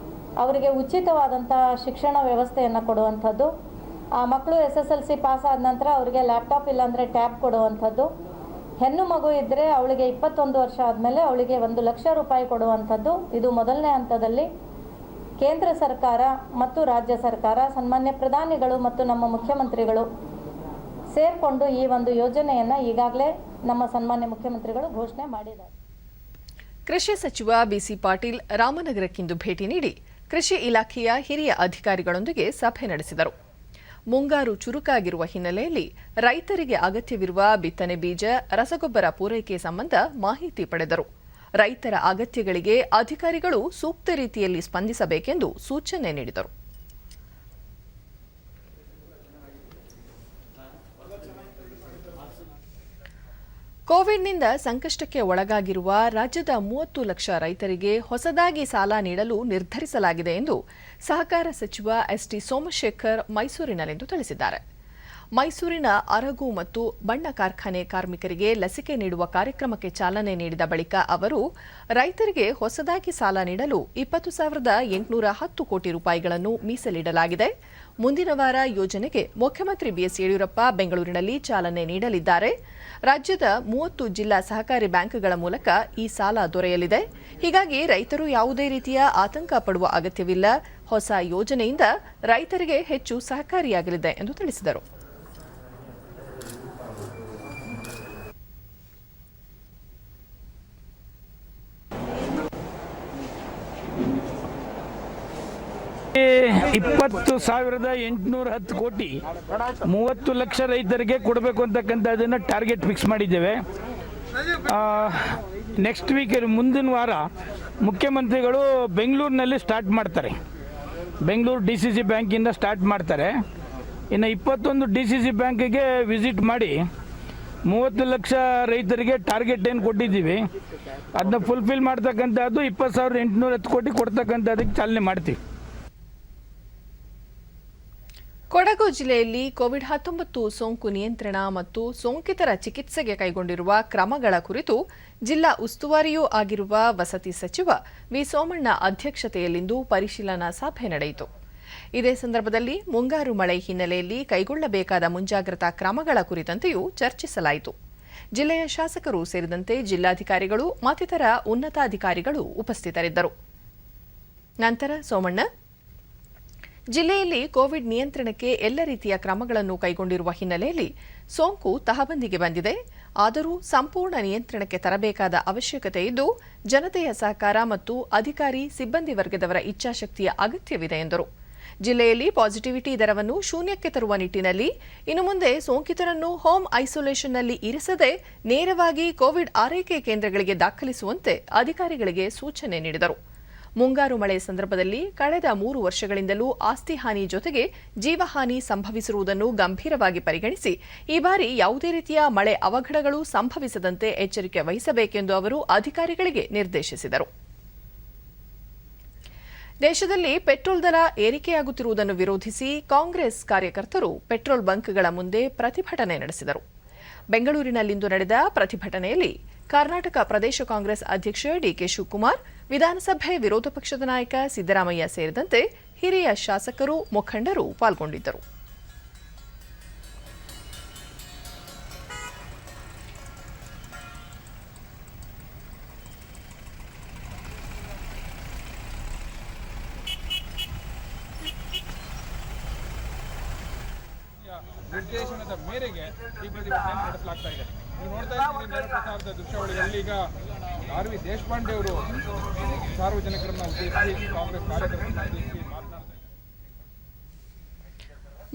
ಅವರಿಗೆ ಉಚಿತವಾದಂಥ ಶಿಕ್ಷಣ ವ್ಯವಸ್ಥೆಯನ್ನು ಕೊಡುವಂಥದ್ದು, ಆ ಮಕ್ಕಳು SSLC ಪಾಸ್ ಆದ ನಂತರ ಅವರಿಗೆ ಲ್ಯಾಪ್ಟಾಪ್ ಇಲ್ಲಾಂದರೆ ಟ್ಯಾಬ್ ಕೊಡುವಂಥದ್ದು, ಹೆಣ್ಣು ಮಗು ಇದ್ದರೆ ಅವಳಿಗೆ 21 ವರ್ಷ ಆದಮೇಲೆ ಅವಳಿಗೆ 1 ಲಕ್ಷ ರೂಪಾಯಿ ಕೊಡುವಂಥದ್ದು. ಇದು ಮೊದಲನೇ ಹಂತದಲ್ಲಿ ಕೇಂದ್ರ ಸರ್ಕಾರ ಮತ್ತು ರಾಜ್ಯ ಸರ್ಕಾರ, ಸನ್ಮಾನ್ಯ ಪ್ರಧಾನಿಗಳು ಮತ್ತು ನಮ್ಮ ಮುಖ್ಯಮಂತ್ರಿಗಳು ಸೇರಿಕೊಂಡು ಈ ಒಂದು ಯೋಜನೆಯನ್ನು ಈಗಾಗಲೇ ನಮ್ಮ ಸನ್ಮಾನ್ಯ ಮುಖ್ಯಮಂತ್ರಿಗಳು ಘೋಷಣೆ ಮಾಡಿದ್ದಾರೆ. ಕೃಷಿ ಸಚಿವ ಬಿಸಿ ಪಾಟೀಲ್ ರಾಮನಗರಕ್ಕಿಂದು ಭೇಟಿ ನೀಡಿ ಕೃಷಿ ಇಲಾಖೆಯ ಹಿರಿಯ ಅಧಿಕಾರಿಗಳೊಂದಿಗೆ ಸಭೆ ನಡೆಸಿದರು. ಮುಂಗಾರು ಚುರುಕಾಗಿರುವ ಹಿನ್ನೆಲೆಯಲ್ಲಿ ರೈತರಿಗೆ ಅಗತ್ಯವಿರುವ ಬಿತ್ತನೆ ಬೀಜ, ರಸಗೊಬ್ಬರ ಪೂರೈಕೆ ಸಂಬಂಧ ಮಾಹಿತಿ ಪಡೆದರು. ರೈತರ ಅಗತ್ಯಗಳಿಗೆ ಅಧಿಕಾರಿಗಳು ಸೂಕ್ತ ರೀತಿಯಲ್ಲಿ ಸ್ಪಂದಿಸಬೇಕೆಂದು ಸೂಚನೆ ನೀಡಿದರು. ಕೋವಿಡ್ನಿಂದ ಸಂಕಷ್ಟಕ್ಕೆ ಒಳಗಾಗಿರುವ ರಾಜ್ಯದ 30 ಲಕ್ಷ ರೈತರಿಗೆ ಹೊಸದಾಗಿ ಸಾಲ ನೀಡಲು ನಿರ್ಧರಿಸಲಾಗಿದೆ ಎಂದು ಸಹಕಾರ ಸಚಿವ ಎಸ್ಟಿ ಸೋಮಶೇಖರ್ ಮೈಸೂರಿನಲ್ಲಿಂದು ತಿಳಿಸಿದ್ದಾರೆ. ಮೈಸೂರಿನ ಅರಗು ಮತ್ತು ಬಣ್ಣ ಕಾರ್ಖಾನೆ ಕಾರ್ಮಿಕರಿಗೆ ಲಸಿಕೆ ನೀಡುವ ಕಾರ್ಯಕ್ರಮಕ್ಕೆ ಚಾಲನೆ ನೀಡಿದ ಬಳಿಕ ಅವರು ರೈತರಿಗೆ ಹೊಸದಾಗಿ ಸಾಲ ನೀಡಲು 20,810 ಕೋಟಿ ರೂಪಾಯಿಗಳನ್ನು ಮೀಸಲಿಡಲಾಗಿದೆ. ಮುಂದಿನ ವಾರ ಯೋಜನೆಗೆ ಮುಖ್ಯಮಂತ್ರಿ ಬಿಎಸ್ ಯಡಿಯೂರಪ್ಪ ಬೆಂಗಳೂರಿನಲ್ಲಿ ಚಾಲನೆ ನೀಡಲಿದ್ದಾರೆ. ರಾಜ್ಯದ 30 ಜಿಲ್ಲಾ ಸಹಕಾರಿ ಬ್ಯಾಂಕ್ಗಳ ಮೂಲಕ ಈ ಸಾಲ ದೊರೆಯಲಿದೆ. ಹೀಗಾಗಿ ರೈತರು ಯಾವುದೇ ರೀತಿಯ ಆತಂಕ ಪಡುವ ಅಗತ್ಯವಿಲ್ಲ. ಹೊಸ ಯೋಜನೆಯಿಂದ ರೈತರಿಗೆ ಹೆಚ್ಚು ಸಹಕಾರಿಯಾಗಲಿದೆ ಎಂದು ತಿಳಿಸಿದರು. $20,810 ಕೋಟಿ 30 ಲಕ್ಷ ರೈತರಿಗೆ ಕೊಡಬೇಕು ಅಂತಕ್ಕಂಥದ್ದನ್ನು ಟಾರ್ಗೆಟ್ ಫಿಕ್ಸ್ ಮಾಡಿದ್ದೇವೆ. ನೆಕ್ಸ್ಟ್ ವೀಕ್, ಮುಂದಿನ ವಾರ ಮುಖ್ಯಮಂತ್ರಿಗಳು ಬೆಂಗಳೂರಿನಲ್ಲಿ ಸ್ಟಾರ್ಟ್ ಮಾಡ್ತಾರೆ. ಬೆಂಗಳೂರು DCC ಬ್ಯಾಂಕಿಂದ ಸ್ಟಾರ್ಟ್ ಮಾಡ್ತಾರೆ. ಇನ್ನು 21 DCC ಬ್ಯಾಂಕಿಗೆ ವಿಸಿಟ್ ಮಾಡಿ 30 ಲಕ್ಷ ರೈತರಿಗೆ ಟಾರ್ಗೆಟ್ ಏನು ಕೊಟ್ಟಿದ್ದೀವಿ ಅದನ್ನ ಫುಲ್ಫಿಲ್ ಮಾಡ್ತಕ್ಕಂಥದ್ದು 20,810 ಕೋಟಿ ಕೊಡ್ತಕ್ಕಂಥದ್ದಕ್ಕೆ ಚಾಲನೆ ಮಾಡ್ತೀವಿ. ಕೊಡಗು ಜಿಲ್ಲೆಯಲ್ಲಿ ಕೋವಿಡ್-19 ಸೋಂಕು ನಿಯಂತ್ರಣ ಮತ್ತು ಸೋಂಕಿತರ ಚಿಕಿತ್ಸೆಗೆ ಕೈಗೊಂಡಿರುವ ಕ್ರಮಗಳ ಕುರಿತು ಜಿಲ್ಲಾ ಉಸ್ತುವಾರಿಯೂ ಆಗಿರುವ ವಸತಿ ಸಚಿವ ವಿ ಸೋಮಣ್ಣ ಅಧ್ಯಕ್ಷತೆಯಲ್ಲಿಂದು ಪರಿಶೀಲನಾ ಸಭೆ ನಡೆಯಿತು. ಇದೇ ಸಂದರ್ಭದಲ್ಲಿ ಮುಂಗಾರು ಮಳೆ ಹಿನ್ನೆಲೆಯಲ್ಲಿ ಕೈಗೊಳ್ಳಬೇಕಾದ ಮುಂಜಾಗ್ರತಾ ಕ್ರಮಗಳ ಕುರಿತಂತೆಯೂ ಚರ್ಚಿಸಲಾಯಿತು. ಜಿಲ್ಲೆಯ ಶಾಸಕರು ಸೇರಿದಂತೆ ಜಿಲ್ಲಾಧಿಕಾರಿಗಳು ಮತ್ತಿತರ ಉನ್ನತಾಧಿಕಾರಿಗಳು ಉಪಸ್ಥಿತರಿದ್ದರು. ನಂತರ ಸೋಮಣ್ಣ, ಜಿಲ್ಲೆಯಲ್ಲಿ ಕೋವಿಡ್ ನಿಯಂತ್ರಣಕ್ಕೆ ಎಲ್ಲ ರೀತಿಯ ಕ್ರಮಗಳನ್ನು ಕೈಗೊಂಡಿರುವ ಹಿನ್ನೆಲೆಯಲ್ಲಿ ಸೋಂಕು ತಹಬಂದಿಗೆ ಬಂದಿದೆ. ಆದರೂ ಸಂಪೂರ್ಣ ನಿಯಂತ್ರಣಕ್ಕೆ ತರಬೇಕಾದ ಅವಶ್ಯಕತೆ ಇದ್ದು, ಜನತೆಯ ಸಹಕಾರ ಮತ್ತು ಅಧಿಕಾರಿ ಸಿಬ್ಬಂದಿ ವರ್ಗದವರ ಇಚ್ಛಾಶಕ್ತಿಯ ಅಗತ್ಯವಿದೆ ಎಂದರು. ಜಿಲ್ಲೆಯಲ್ಲಿ ಪಾಸಿಟಿವಿಟಿ ದರವನ್ನು ಶೂನ್ಯಕ್ಕೆ ತರುವ ನಿಟ್ಟಿನಲ್ಲಿ ಇನ್ನು ಮುಂದೆ ಸೋಂಕಿತರನ್ನು ಹೋಮ್ ಐಸೋಲೇಷನ್ನಲ್ಲಿ ಇರಿಸದೆ ನೇರವಾಗಿ ಕೋವಿಡ್ ಆರೈಕೆ ಕೇಂದ್ರಗಳಿಗೆ ದಾಖಲಿಸುವಂತೆ ಅಧಿಕಾರಿಗಳಿಗೆ ಸೂಚನೆ ನೀಡಿದರು. ಮುಂಗಾರು ಮಳೆ ಸಂದರ್ಭದಲ್ಲಿ ಕಳೆದ 3 ವರ್ಷಗಳಿಂದಲೂ ಆಸ್ತಿ ಹಾನಿ ಜೊತೆಗೆ ಜೀವಹಾನಿ ಸಂಭವಿಸಿರುವುದನ್ನು ಗಂಭೀರವಾಗಿ ಪರಿಗಣಿಸಿ ಈ ಬಾರಿ ಯಾವುದೇ ರೀತಿಯ ಮಳೆ ಅವಘಡಗಳು ಸಂಭವಿಸದಂತೆ ಎಚ್ಚರಿಕೆ ವಹಿಸಬೇಕೆಂದು ಅವರು ಅಧಿಕಾರಿಗಳಿಗೆ ನಿರ್ದೇಶಿಸಿದರು. ದೇಶದಲ್ಲಿ ಪೆಟ್ರೋಲ್ ದರ ಏರಿಕೆಯಾಗುತ್ತಿರುವುದನ್ನು ವಿರೋಧಿಸಿ ಕಾಂಗ್ರೆಸ್ ಕಾರ್ಯಕರ್ತರು ಪೆಟ್ರೋಲ್ ಬಂಕ್ಗಳ ಮುಂದೆ ಪ್ರತಿಭಟನೆ ನಡೆಸಿದರು. ಬೆಂಗಳೂರಿನಲ್ಲಿಂದು ನಡೆದ ಪ್ರತಿಭಟನೆಯಲ್ಲಿ ಕರ್ನಾಟಕ ಪ್ರದೇಶ ಕಾಂಗ್ರೆಸ್ ಅಧ್ಯಕ್ಷ ಡಿಕೆ ಶಿವಕುಮಾರ್, ವಿಧಾನಸಭೆ ವಿರೋಧ ಪಕ್ಷದ ನಾಯಕ ಸಿದ್ದರಾಮಯ್ಯ ಸೇರಿದಂತೆ ಹಿರಿಯ ಶಾಸಕರು, ಮುಖಂಡರು ಪಾಲ್ಗೊಂಡಿದ್ದರು. ನಿರ್ದೇಶನದ ಮೇರೆಗೆ ಈ ಪ್ರತಿಭಟನೆ ನಡೆಸಲಾಗ್ತಾ ಇದೆ. ನೀವು ನೋಡ್ತಾ ಇದ್ದೀರಿ ನೇರಪ್ರಸಾರದ ದೃಶ್ಯಾವಳಿಗಳಲ್ಲಿ ಈಗ ಆರ್ ವಿ ದೇಶಪಾಂಡೆ ಅವರು ಸಾರ್ವಜನಿಕರನ್ನ ಉದ್ದೇಶಿಸಿ ಕಾಂಗ್ರೆಸ್ ಕಾರ್ಯಕರ್ತರನ್ನ ಉದ್ದೇಶಿಸಿ ಮಾತನಾಡ್ತಾ ಇದ್ದಾರೆ.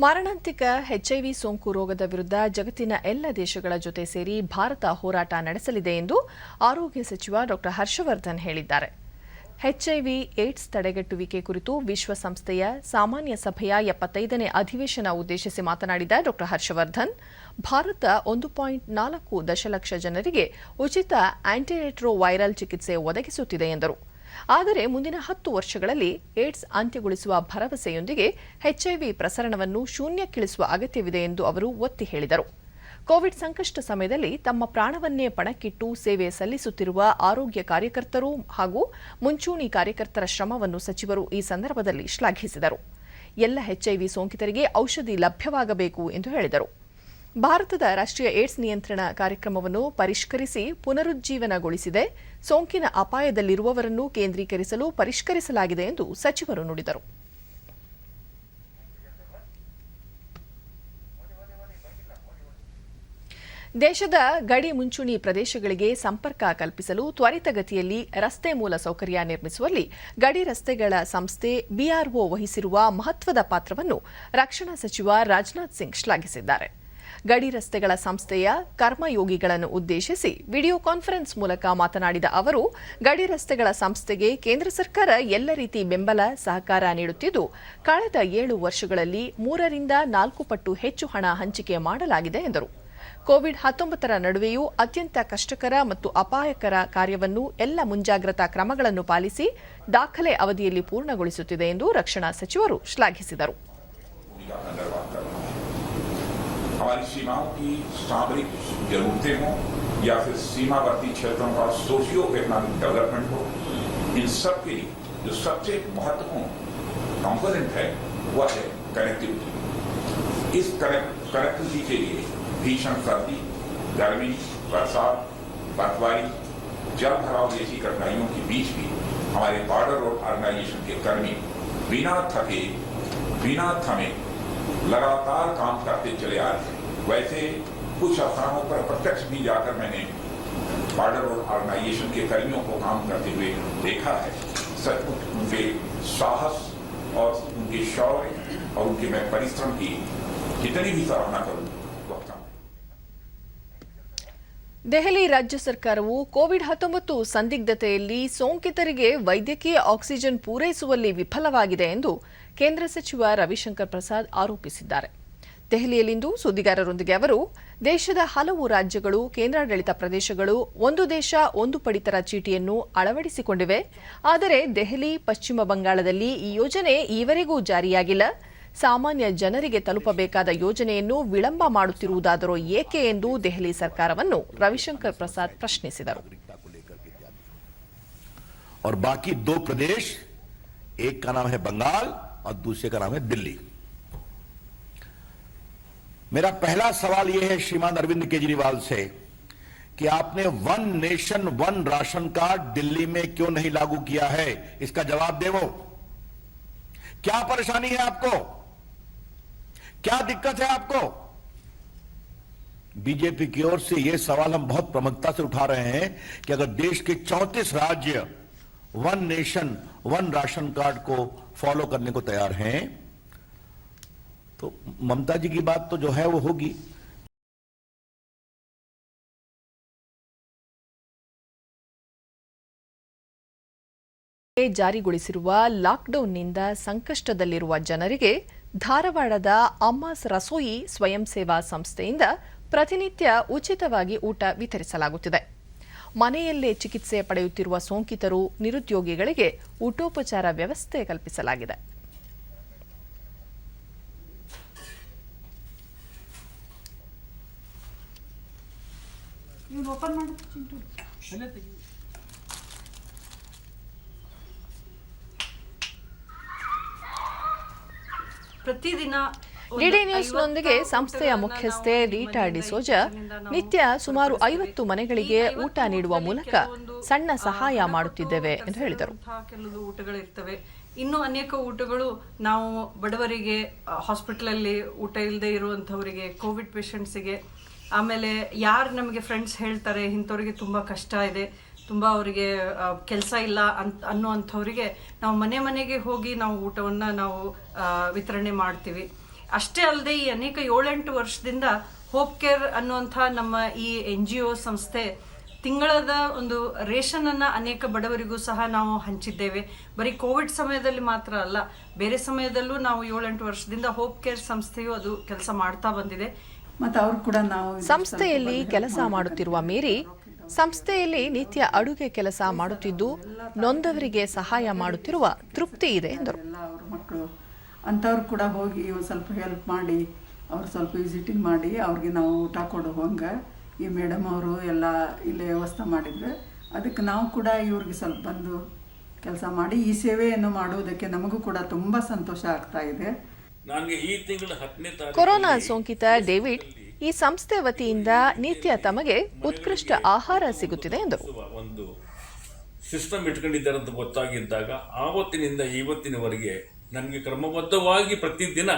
ಮಾರಣಾಂತಿಕ ಎಚ್ಐವಿ ಸೋಂಕು ರೋಗದ ವಿರುದ್ಧ ಜಗತ್ತಿನ ಎಲ್ಲ ದೇಶಗಳ ಜೊತೆ ಸೇರಿ ಭಾರತ ಹೋರಾಟ ನಡೆಸಲಿದೆ ಎಂದು ಆರೋಗ್ಯ ಸಚಿವ ಡಾ ಹರ್ಷವರ್ಧನ್ ಹೇಳಿದ್ದಾರೆ. ಎಚ್ಐವಿ ಏಡ್ಸ್ ತಡೆಗಟ್ಟುವಿಕೆ ಕುರಿತು ವಿಶ್ವಸಂಸ್ಥೆಯ ಸಾಮಾನ್ಯ ಸಭೆಯ 75ನೇ ಅಧಿವೇಶನ ಉದ್ದೇಶಿಸಿ ಮಾತನಾಡಿದ ಡಾ ಹರ್ಷವರ್ಧನ್, ಭಾರತ 1.4 ದಶಲಕ್ಷ ಜನರಿಗೆ ಉಚಿತ ಆಂಟಿರೆಟ್ರೋವೈರಲ್ ಚಿಕಿತ್ಸೆ ಒದಗಿಸುತ್ತಿದೆ ಎಂದರು. ಆದರೆ ಮುಂದಿನ 10 ವರ್ಷಗಳಲ್ಲಿ ಏಡ್ಸ್ ಅಂತ್ಯಗೊಳಿಸುವ ಭರವಸೆಯೊಂದಿಗೆ ಎಚ್ಐವಿ ಪ್ರಸರಣವನ್ನು ಶೂನ್ಯಕ್ಕಿಳಿಸುವ ಅಗತ್ಯವಿದೆ ಎಂದು ಅವರು ಒತ್ತಿ ಹೇಳಿದರು. ಕೋವಿಡ್ ಸಂಕಷ್ಟ ಸಮಯದಲ್ಲಿ ತಮ್ಮ ಪ್ರಾಣವನ್ನೇ ಪಣಕ್ಕಿಟ್ಟು ಸೇವೆ ಸಲ್ಲಿಸುತ್ತಿರುವ ಆರೋಗ್ಯ ಕಾರ್ಯಕರ್ತರು ಹಾಗೂ ಮುಂಚೂಣಿ ಕಾರ್ಯಕರ್ತರ ಶ್ರಮವನ್ನು ಸಚಿವರು ಈ ಸಂದರ್ಭದಲ್ಲಿ ಶ್ಲಾಘಿಸಿದರು. ಎಲ್ಲ ಎಚ್ಐವಿ ಸೋಂಕಿತರಿಗೆ ಔಷಧಿ ಲಭ್ಯವಾಗಬೇಕು ಎಂದು ಹೇಳಿದರು. ಭಾರತದ ರಾಷ್ಟ್ರೀಯ ಏಡ್ಸ್ ನಿಯಂತ್ರಣ ಕಾರ್ಯಕ್ರಮವನ್ನು ಪರಿಷ್ಕರಿಸಿ ಪುನರುಜ್ಜೀವನಗೊಳಿಸಿದೆ. ಸೋಂಕಿನ ಅಪಾಯದಲ್ಲಿರುವವರನ್ನು ಕೇಂದ್ರೀಕರಿಸಲು ಪರಿಷ್ಕರಿಸಲಾಗಿದೆ ಎಂದು ಸಚಿವರು ನುಡಿದರು. ದೇಶದ ಗಡಿ ಮುಂಚೂಣಿ ಪ್ರದೇಶಗಳಿಗೆ ಸಂಪರ್ಕ ಕಲ್ಪಿಸಲು ತ್ವರಿತಗತಿಯಲ್ಲಿ ರಸ್ತೆ ಮೂಲ ಸೌಕರ್ಯ ನಿರ್ಮಿಸುವಲ್ಲಿ ಗಡಿ ರಸ್ತೆಗಳ ಸಂಸ್ಥೆ ಬಿಆರ್ಒ ವಹಿಸಿರುವ ಮಹತ್ವದ ಪಾತ್ರವನ್ನು ರಕ್ಷಣಾ ಸಚಿವ ರಾಜನಾಥ್ ಸಿಂಗ್ ಶ್ಲಾಘಿಸಿದ್ದಾರೆ. ಗಡಿ ರಸ್ತೆಗಳ ಸಂಸ್ಥೆಯ ಕರ್ಮಯೋಗಿಗಳನ್ನು ಉದ್ದೇಶಿಸಿ ವಿಡಿಯೋ ಕಾನ್ಫರೆನ್ಸ್ ಮೂಲಕ ಮಾತನಾಡಿದ ಅವರು, ಗಡಿ ರಸ್ತೆಗಳ ಸಂಸ್ಥೆಗೆ ಕೇಂದ್ರ ಸರ್ಕಾರ ಎಲ್ಲ ರೀತಿ ಬೆಂಬಲ ಸಹಕಾರ ನೀಡುತ್ತಿದ್ದು, ಕಳೆದ 7 ವರ್ಷಗಳಲ್ಲಿ 3 ರಿಂದ 4 ಪಟ್ಟು ಹೆಚ್ಚು ಹಣ ಹಂಚಿಕೆ ಮಾಡಲಾಗಿದೆ ಎಂದರು. ಕೋವಿಡ್-19 ನಡುವೆಯೂ ಅತ್ಯಂತ ಕಷ್ಟಕರ ಮತ್ತು ಅಪಾಯಕರ ಕಾರ್ಯವನ್ನು ಎಲ್ಲ ಮುಂಜಾಗ್ರತಾ ಕ್ರಮಗಳನ್ನು ಪಾಲಿಸಿ ದಾಖಲೆ ಅವಧಿಯಲ್ಲಿ ಪೂರ್ಣಗೊಳಿಸುತ್ತಿದೆ ಎಂದು ರಕ್ಷಣಾ ಸಚಿವರು ಶ್ಲಾಘಿಸಿದರು. हमारी सीमाओं की सामरिक जरूरतें हों या फिर सीमावर्ती क्षेत्रों का सोशियो इकोनॉमिक डेवलपमेंट हो, इन सब के लिए जो सबसे महत्वपूर्ण कंपोनेंट है वह है कनेक्टिविटी. इस कनेक्टिविटी के लिए भीषण सर्दी, गर्मी, बरसात, बर्फबारी, जल भराव जैसी कठिनाइयों के बीच भी हमारे बॉर्डर रोड ऑर्गेनाइजेशन के कर्मी बिना थके बिना थमे लगातार काम करते चले आ रहे हैं. वैसे कुछ स्थानों पर प्रत्यक्ष भी जाकर मैंने बॉर्डर रोड ऑर्गेनाइजेशन के कर्मियों को काम करते हुए देखा है. सचमुच उनके साहस और उनके शौर्य और उनके मैं परिश्रम की जितनी भी सराहना करूं. ದೆಹಲಿ ರಾಜ್ಯ ಸರ್ಕಾರವು ಕೋವಿಡ್-19 ಸಂದಿಗ್ಧತೆಯಲ್ಲಿ ಸೋಂಕಿತರಿಗೆ ವೈದ್ಯಕೀಯ ಆಕ್ಸಿಜನ್ ಪೂರೈಸುವಲ್ಲಿ ವಿಫಲವಾಗಿದೆ ಎಂದು ಕೇಂದ್ರ ಸಚಿವ ರವಿಶಂಕರ್ ಪ್ರಸಾದ್ ಆರೋಪಿಸಿದ್ದಾರೆ. ದೆಹಲಿಯಲ್ಲಿಂದು ಸುದ್ದಿಗಾರರೊಂದಿಗೆ ಅವರು, ದೇಶದ ಹಲವು ರಾಜ್ಯಗಳು, ಕೇಂದ್ರಾಡಳಿತ ಪ್ರದೇಶಗಳು ಒಂದು ದೇಶ ಒಂದು ಪಡಿತರ ಚೀಟಿಯನ್ನು ಅಳವಡಿಸಿಕೊಂಡಿವೆ. ಆದರೆ ದೆಹಲಿ, ಪಶ್ಚಿಮ ಬಂಗಾಳದಲ್ಲಿ ಈ ಯೋಜನೆ ಈವರೆಗೂ ಜಾರಿಯಾಗಿಲ್ಲ. ಸಾಮಾನ್ಯ ಜನರಿಗೆ ತಲುಪಬೇಕಾದ ಯೋಜನೆಯನ್ನು ವಿಳಂಬ ಮಾಡುತ್ತಿರುವುದಾದರೂ ಏಕೆ ಎಂದು ದೆಹಲಿ ಸರ್ಕಾರವನ್ನು ರವಿಶಂಕರ್ ಪ್ರಸಾದ್ ಪ್ರಶ್ನಿಸಿದರು. और बाकी 2 प्रदेश, एक का नाम है बंगाल और दूसरे का नाम है दिल्ली। मेरा पहला सवाल यह है श्रीमान अरविंद केजरीवाल से कि आपने one nation one ration card Delhi में क्यों नहीं लागू किया है, इसका जवाब देवो। क्या परेशानी है आपको, क्या दिक्कत है आपको? बीजेपी की ओर से यह सवाल हम बहुत प्रमुखता से उठा रहे हैं कि अगर देश के 34 राज्य one nation one ration card को फॉलो करने को तैयार हैं, तो ममता जी की बात तो जो है वो होगी। ಜಾರಿಗೊಳಿಸಿರುವ ಲಾಕ್ಡೌನ್ನಿಂದ ಸಂಕಷ್ಟದಲ್ಲಿರುವ ಜನರಿಗೆ ಧಾರವಾಡದ ಅಮ್ಮಾಸ್ ರಸೋಯಿ ಸ್ವಯಂ ಸೇವಾ ಸಂಸ್ಥೆಯಿಂದ ಪ್ರತಿನಿತ್ಯ ಉಚಿತವಾಗಿ ಊಟ ವಿತರಿಸಲಾಗುತ್ತಿದೆ. ಮನೆಯಲ್ಲೇ ಚಿಕಿತ್ಸೆ ಪಡೆಯುತ್ತಿರುವ ಸೋಂಕಿತರು, ನಿರುದ್ಯೋಗಿಗಳಿಗೆ ಊಟೋಪಚಾರ ವ್ಯವಸ್ಥೆ ಕಲ್ಪಿಸಲಾಗಿದೆ. ಪ್ರತಿದಿನ ಡಿಡಿ ನ್ಯೂಸ್ನೊಂದಿಗೆ ಸಂಸ್ಥೆಯ ಮುಖ್ಯಸ್ಥೆ ರೀಟಾ ಡಿಸೋಜಾ ನಿತ್ಯ ಸುಮಾರು 50 ಮನೆಗಳಿಗೆ ಊಟ ನೀಡುವ ಮೂಲಕ ಸಣ್ಣ ಸಹಾಯ ಮಾಡುತ್ತಿದ್ದೇವೆ ಎಂದು ಹೇಳಿದರು. ಕೆಲವು ಊಟಗಳಿರ್ತವೆ, ಇನ್ನು ಅನೇಕ ಊಟಗಳು ನಾವು ಬಡವರಿಗೆ, ಹಾಸ್ಪಿಟಲ್ ಅಲ್ಲಿ ಊಟ ಇಲ್ಲದೆ ಇರುವಂತವರಿಗೆ, ಕೋವಿಡ್ ಪೇಷಂಟ್ಸ್ಗೆ, ಆಮೇಲೆ ಯಾರು ನಮಗೆ ಫ್ರೆಂಡ್ಸ್ ಹೇಳ್ತಾರೆ ಇಂಥವ್ರಿಗೆ ತುಂಬಾ ಕಷ್ಟ ಇದೆ, ತುಂಬಾ ಅವರಿಗೆ ಕೆಲಸ ಇಲ್ಲ ಅನ್ನುವಂಥವರಿಗೆ ನಾವು ಮನೆ ಮನೆಗೆ ಹೋಗಿ ನಾವು ಊಟವನ್ನ ನಾವು ವಿತರಣೆ ಮಾಡ್ತೀವಿ. ಅಷ್ಟೇ ಅಲ್ಲದೆ ಈ ಅನೇಕ 7-8 ವರ್ಷದಿಂದ ಹೋಪ್ ಕೇರ್ ಅನ್ನುವಂಥ ನಮ್ಮ ಈ NGO ಸಂಸ್ಥೆ ತಿಂಗಳದ ಒಂದು ರೇಷನ್ ಅನ್ನ ಅನೇಕ ಬಡವರಿಗೂ ಸಹ ನಾವು ಹಂಚಿದ್ದೇವೆ. ಬರೀ ಕೋವಿಡ್ ಸಮಯದಲ್ಲಿ ಮಾತ್ರ ಅಲ್ಲ, ಬೇರೆ ಸಮಯದಲ್ಲೂ ನಾವು 7-8 ವರ್ಷದಿಂದ ಹೋಪ್ ಕೇರ್ ಸಂಸ್ಥೆಯು ಅದು ಕೆಲಸ ಮಾಡ್ತಾ ಬಂದಿದೆ. ಮತ್ತು ಅವರು ಕೂಡ ನಾವು ಸಂಸ್ಥೆಯಲ್ಲಿ ಕೆಲಸ ಮಾಡುತ್ತಿರುವ ಮೇರಿ ಸಂಸ್ಥೆಯಲ್ಲಿ ನಿತ್ಯ ಅಡುಗೆ ಕೆಲಸ ಮಾಡುತ್ತಿದ್ದು ನೊಂದವರಿಗೆ ಸಹಾಯ ಮಾಡುತ್ತಿರುವ ತೃಪ್ತಿ ಇದೆ ಎಂದರು. ಅವ್ರ ಮಕ್ಕಳು ಅಂಥವ್ರು ಕೂಡ ಹೋಗಿ ಒಂದು ಸ್ವಲ್ಪ ಹೆಲ್ಪ್ ಮಾಡಿ, ಅವ್ರು ಸ್ವಲ್ಪ ವಿಸಿಟಿಂಗ್ ಮಾಡಿ ಅವ್ರಿಗೆ ನಾವು ಊಟ ಕೊಡುವಂಗೆ ಈ ಮೇಡಮ್ ಅವರು ಎಲ್ಲ ಇಲ್ಲೇ ವ್ಯವಸ್ಥೆ ಮಾಡಿದ್ರು. ಅದಕ್ಕೆ ನಾವು ಕೂಡ ಇವ್ರಿಗೆ ಸ್ವಲ್ಪ ಬಂದು ಕೆಲಸ ಮಾಡಿ ಈ ಸೇವೆಯನ್ನು ಮಾಡುವುದಕ್ಕೆ ನಮಗೂ ಕೂಡ ತುಂಬ ಸಂತೋಷ ಆಗ್ತಾ ಇದೆ. ಕೊರೋನಾ ಸೋಂಕಿತ ಡೇವಿಡ್ ಈ ಸಂಸ್ಥೆ ವತಿಯಿಂದ ನಿತ್ಯ ತಮಗೆ ಉತ್ಕೃಷ್ಟ ಆಹಾರ ಸಿಗುತ್ತಿದೆ ಎಂದರು. ಒಂದು ಸಿಸ್ಟಮ್ ಇಟ್ಕೊಂಡಿದ್ದಾರೆ ಅಂತ ಗೊತ್ತಾಗಿದ್ದಾಗ ಆವತ್ತಿನಿಂದ ಇವತ್ತಿನವರೆಗೆ ನನಗೆ ಕ್ರಮಬದ್ಧವಾಗಿ ಪ್ರತಿದಿನ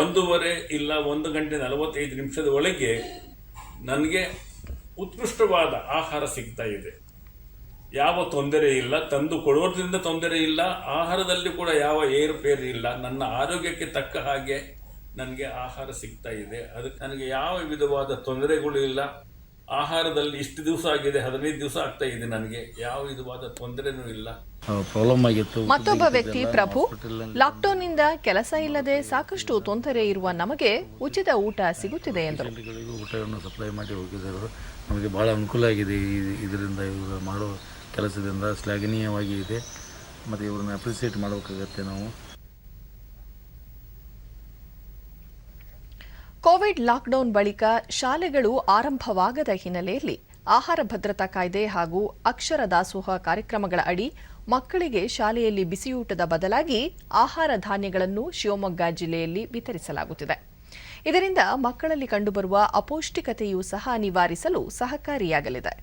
1:30 ಇಲ್ಲ 1 ಗಂಟೆ 45 ನಿಮಿಷದ ಒಳಗೆ ನನಗೆ ಉತ್ಕೃಷ್ಟವಾದ ಆಹಾರ ಸಿಗ್ತಾ ಇದೆ. ಯಾವ ತೊಂದರೆ ಇಲ್ಲ, ತಂದು ಕೊಡೋದ್ರಿಂದ ತೊಂದರೆ ಇಲ್ಲ, ಆಹಾರದಲ್ಲಿ ಕೂಡ ಯಾವ ಏರುಪೇರು ಇಲ್ಲ. ನನ್ನ ಆರೋಗ್ಯಕ್ಕೆ ತಕ್ಕ ಹಾಗೆ ನನಗೆ ಆಹಾರ ಸಿಗ್ತಾ ಇದೆ. ಅದಕ್ಕೆ ನನಗೆ ಯಾವ ವಿಧವಾದ ತೊಂದರೆಗಳು ಇಲ್ಲ. ಆಹಾರದಲ್ಲಿ ಇಷ್ಟು ದಿವಸ ಆಗಿದೆ, 15 ದಿವಸ ಆಗ್ತಾ ಇದೆ, ನನಗೆ ಯಾವ ವಿಧವಾದ ತೊಂದರೆನೂ ಇಲ್ಲ. ಪ್ರಾಬ್ಲಮ್ ಆಗಿತ್ತು. ಮತ್ತೊಬ್ಬ ವ್ಯಕ್ತಿ ಪ್ರಭು, ಲಾಕ್ಡೌನ್ನಿಂದ ಕೆಲಸ ಇಲ್ಲದೆ ಸಾಕಷ್ಟು ತೊಂದರೆ ಇರುವ ನಮಗೆ ಉಚಿತ ಊಟ ಸಿಗುತ್ತಿದೆ ಎಂದರು. ಊಟವನ್ನು ಸಪ್ಲೈ ಮಾಡಿ ಹೋಗಿದ್ದಾರೆ, ನಮಗೆ ಬಹಳ ಅನುಕೂಲ ಆಗಿದೆ. ಇದರಿಂದ ಇವರು ಮಾಡೋ ಕೆಲಸದಿಂದ ಶ್ಲಾಘನೀಯವಾಗಿ ಇದೆ ಮತ್ತು ಇವ್ರನ್ನ ಅಪ್ರಿಸಿಯೇಟ್ ಮಾಡಬೇಕಾಗತ್ತೆ ನಾವು. ಕೋವಿಡ್ ಲಾಕ್ಡೌನ್ ಬಳಿಕ ಶಾಲೆಗಳು ಆರಂಭವಾಗದ ಹಿನ್ನೆಲೆಯಲ್ಲಿ ಆಹಾರ ಭದ್ರತಾ ಕಾಯ್ದೆ ಹಾಗೂ ಅಕ್ಷರ ದಾಸೋಹ ಕಾರ್ಯಕ್ರಮಗಳ ಅಡಿ ಮಕ್ಕಳಿಗೆ ಶಾಲೆಯಲ್ಲಿ ಬಿಸಿಯೂಟದ ಬದಲಾಗಿ ಆಹಾರ ಧಾನ್ಯಗಳನ್ನು ಶಿವಮೊಗ್ಗ ಜಿಲ್ಲೆಯಲ್ಲಿ ವಿತರಿಸಲಾಗುತ್ತಿದೆ. ಇದರಿಂದ ಮಕ್ಕಳಲ್ಲಿ ಕಂಡುಬರುವ ಅಪೌಷ್ಟಿಕತೆಯೂ ಸಹ ನಿವಾರಿಸಲು ಸಹಕಾರಿಯಾಗಲಿದೆ.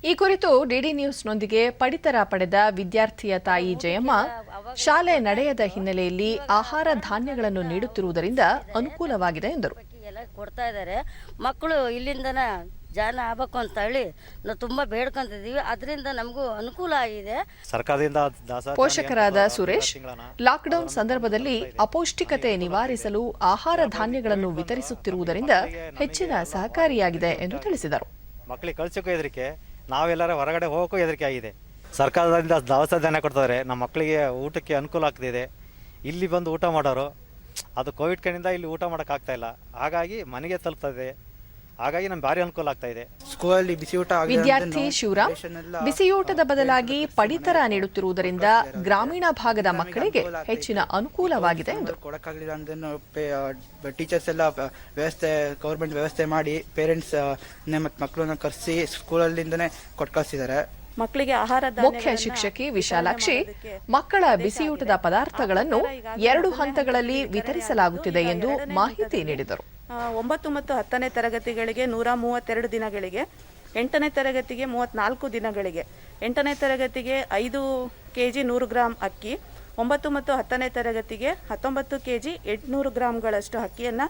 ಈ ಕುರಿತು ಡಿಡಿ ನ್ಯೂಸ್ನೊಂದಿಗೆ ಪಡಿತರ ಪಡೆದ ವಿದ್ಯಾರ್ಥಿಯ ತಾಯಿ ಜಯಮ್ಮ, ಶಾಲೆ ನಡೆಯದ ಹಿನ್ನೆಲೆಯಲ್ಲಿ ಆಹಾರ ಧಾನ್ಯಗಳನ್ನು ನೀಡುತ್ತಿರುವುದರಿಂದ ಅನುಕೂಲವಾಗಿದೆ ಎಂದರು. ಕೊಡ್ತಾ ಇದ್ದಾರೆ, ಮಕ್ಕಳು ಇಲ್ಲಿಂದನ ಜಾನ ಆಗಬೇಕು ಅಂತ ಹೇಳಿ ನಾವು ತುಂಬಾ ಬೇಡ್ಕೊಂತಿದ್ದೀವಿ. ಅದರಿಂದ ನಮಗೂ ಅನುಕೂಲ ಆಗಿದೆ. ಸರ್ಕಾರದಿಂದ ಪೋಷಕರಾದ ಸುರೇಶ್, ಲಾಕ್ಡೌನ್ ಸಂದರ್ಭದಲ್ಲಿ ಅಪೌಷ್ಟಿಕತೆ ನಿವಾರಿಸಲು ಆಹಾರ ಧಾನ್ಯಗಳನ್ನು ವಿತರಿಸುತ್ತಿರುವುದರಿಂದ ಹೆಚ್ಚಿನ ಸಹಕಾರಿಯಾಗಿದೆ ಎಂದು ತಿಳಿಸಿದರು. ಮಕ್ಕಳಿಗೆ ಕಳಿಸೋಕೆ ಹೆದರಿಕೆ, ನಾವೆಲ್ಲರ ಹೊರಗಡೆ ಹೋಗೋಕ್ಕೂ ಹೆದರಿಕೆ ಆಗಿದೆ. ಸರ್ಕಾರದಿಂದ ದವಸ ಧಾನ್ಯ ಕೊಡ್ತಾರೆ, ನಮ್ಮ ಮಕ್ಕಳಿಗೆ ಊಟಕ್ಕೆ ಅನುಕೂಲ ಆಗ್ತಿದೆ. ಇಲ್ಲಿ ಬಂದು ಊಟ ಮಾಡೋರು, ಅದು ಕೋವಿಡ್ ಕಡೆಯಿಂದ ಇಲ್ಲಿ ಊಟ ಮಾಡೋಕ್ಕಾಗ್ತಾ ಇಲ್ಲ, ಹಾಗಾಗಿ ಮನೆಗೆ ತಲುಪ್ತದೆ. ಹಾಗಾಗಿ ನಮ್ಗೆ ಭಾರಿ ಅನುಕೂಲ ಆಗ್ತಾ ಇದೆ. ಸ್ಕೂಲಲ್ಲಿ ಬಿಸಿಯೂಟ ವಿದ್ಯಾರ್ಥಿ ಶಿವರಾಮ್ ಬಿಸಿಯೂಟದ ಬದಲಾಗಿ ಪಡಿತರ ನೀಡುತ್ತಿರುವುದರಿಂದ ಗ್ರಾಮೀಣ ಭಾಗದ ಮಕ್ಕಳಿಗೆ ಹೆಚ್ಚಿನ ಅನುಕೂಲವಾಗಿದೆ ಎಂದು. ಕೊಡಕ್ಕಾಗಲಿಲ್ಲ ಅಂದ್ರೆ ಟೀಚರ್ಸ್ ಎಲ್ಲ ವ್ಯವಸ್ಥೆ ಗೌರ್ಮೆಂಟ್ ವ್ಯವಸ್ಥೆ ಮಾಡಿ ಪೇರೆಂಟ್ಸ್ ಮತ್ತು ಮಕ್ಕಳನ್ನ ಕರೆಸಿ ಸ್ಕೂಲಲ್ಲಿಂದನೇ ಕೊಟ್ಟು ಕಳಿಸಿದ್ದಾರೆ. ಮಕ್ಕಳಿಗೆ ಮುಖ್ಯ ಶಿಕ್ಷಕಿ ವಿಶಾಲಾಕ್ಷಿ ಮಕ್ಕಳ ಬಿಸಿಯೂಟದ ಪದಾರ್ಥಗಳನ್ನು 2 ಹಂತಗಳಲ್ಲಿ ವಿತರಿಸಲಾಗುತ್ತಿದೆ ಎಂದು ಮಾಹಿತಿ ನೀಡಿದರು. 9 ಮತ್ತು 10ನೇ ತರಗತಿಗಳಿಗೆ 132 ದಿನಗಳಿಗೆ, 8ನೇ ತರಗತಿಗೆ 34 ದಿನಗಳಿಗೆ, 8ನೇ ತರಗತಿಗೆ 5 kg 100 ಗ್ರಾಂ ಅಕ್ಕಿ, 9 ಮತ್ತು 10ನೇ ತರಗತಿಗೆ 19 kg 800 ಗ್ರಾಂಗಳಷ್ಟು ಅಕ್ಕಿಯನ್ನು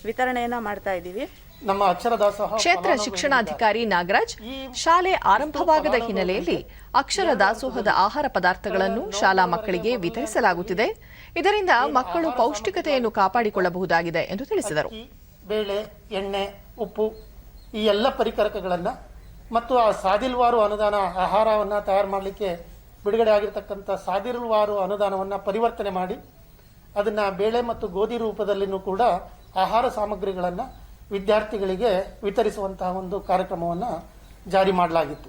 ವಿತರಣೆಯನ್ನು ಮಾಡ್ತಾ ಇದ್ದೀವಿ. ನಮ್ಮ ಅಕ್ಷರ ದಾಸೋಹ ಕ್ಷೇತ್ರ ಶಿಕ್ಷಣಾಧಿಕಾರಿ ನಾಗರಾಜ್ ಶಾಲೆ ಆರಂಭವಾಗದ ಹಿನ್ನೆಲೆಯಲ್ಲಿ ಅಕ್ಷರ ದಾಸೋಹದ ಆಹಾರ ಪದಾರ್ಥಗಳನ್ನು ಶಾಲಾ ಮಕ್ಕಳಿಗೆ ವಿತರಿಸಲಾಗುತ್ತಿದೆ. ಇದರಿಂದ ಮಕ್ಕಳು ಪೌಷ್ಟಿಕತೆಯನ್ನು ಕಾಪಾಡಿಕೊಳ್ಳಬಹುದಾಗಿದೆ ಎಂದು ತಿಳಿಸಿದರು. ಬೇಳೆ, ಎಣ್ಣೆ, ಉಪ್ಪು ಈ ಎಲ್ಲ ಪರಿಕರಗಳನ್ನು ಮತ್ತು ಆ ಸಾದಿಲ್ವಾರು ಅನುದಾನ ಆಹಾರವನ್ನು ತಯಾರು ಮಾಡಲಿಕ್ಕೆ ಬಿಡುಗಡೆ ಆಗಿರತಕ್ಕಂಥ ಸಾದಿಲ್ವಾರು ಅನುದಾನವನ್ನು ಪರಿವರ್ತನೆ ಮಾಡಿ ಅದನ್ನು ಬೇಳೆ ಮತ್ತು ಗೋಧಿ ರೂಪದಲ್ಲಿನೂ ಕೂಡ ಆಹಾರ ಸಾಮಗ್ರಿಗಳನ್ನು ವಿದ್ಯಾರ್ಥಿಗಳಿಗೆ ವಿತರಿಸುವಂತಹ ಒಂದು ಕಾರ್ಯಕ್ರಮವನ್ನು ಜಾರಿ ಮಾಡಲಾಗಿತ್ತು.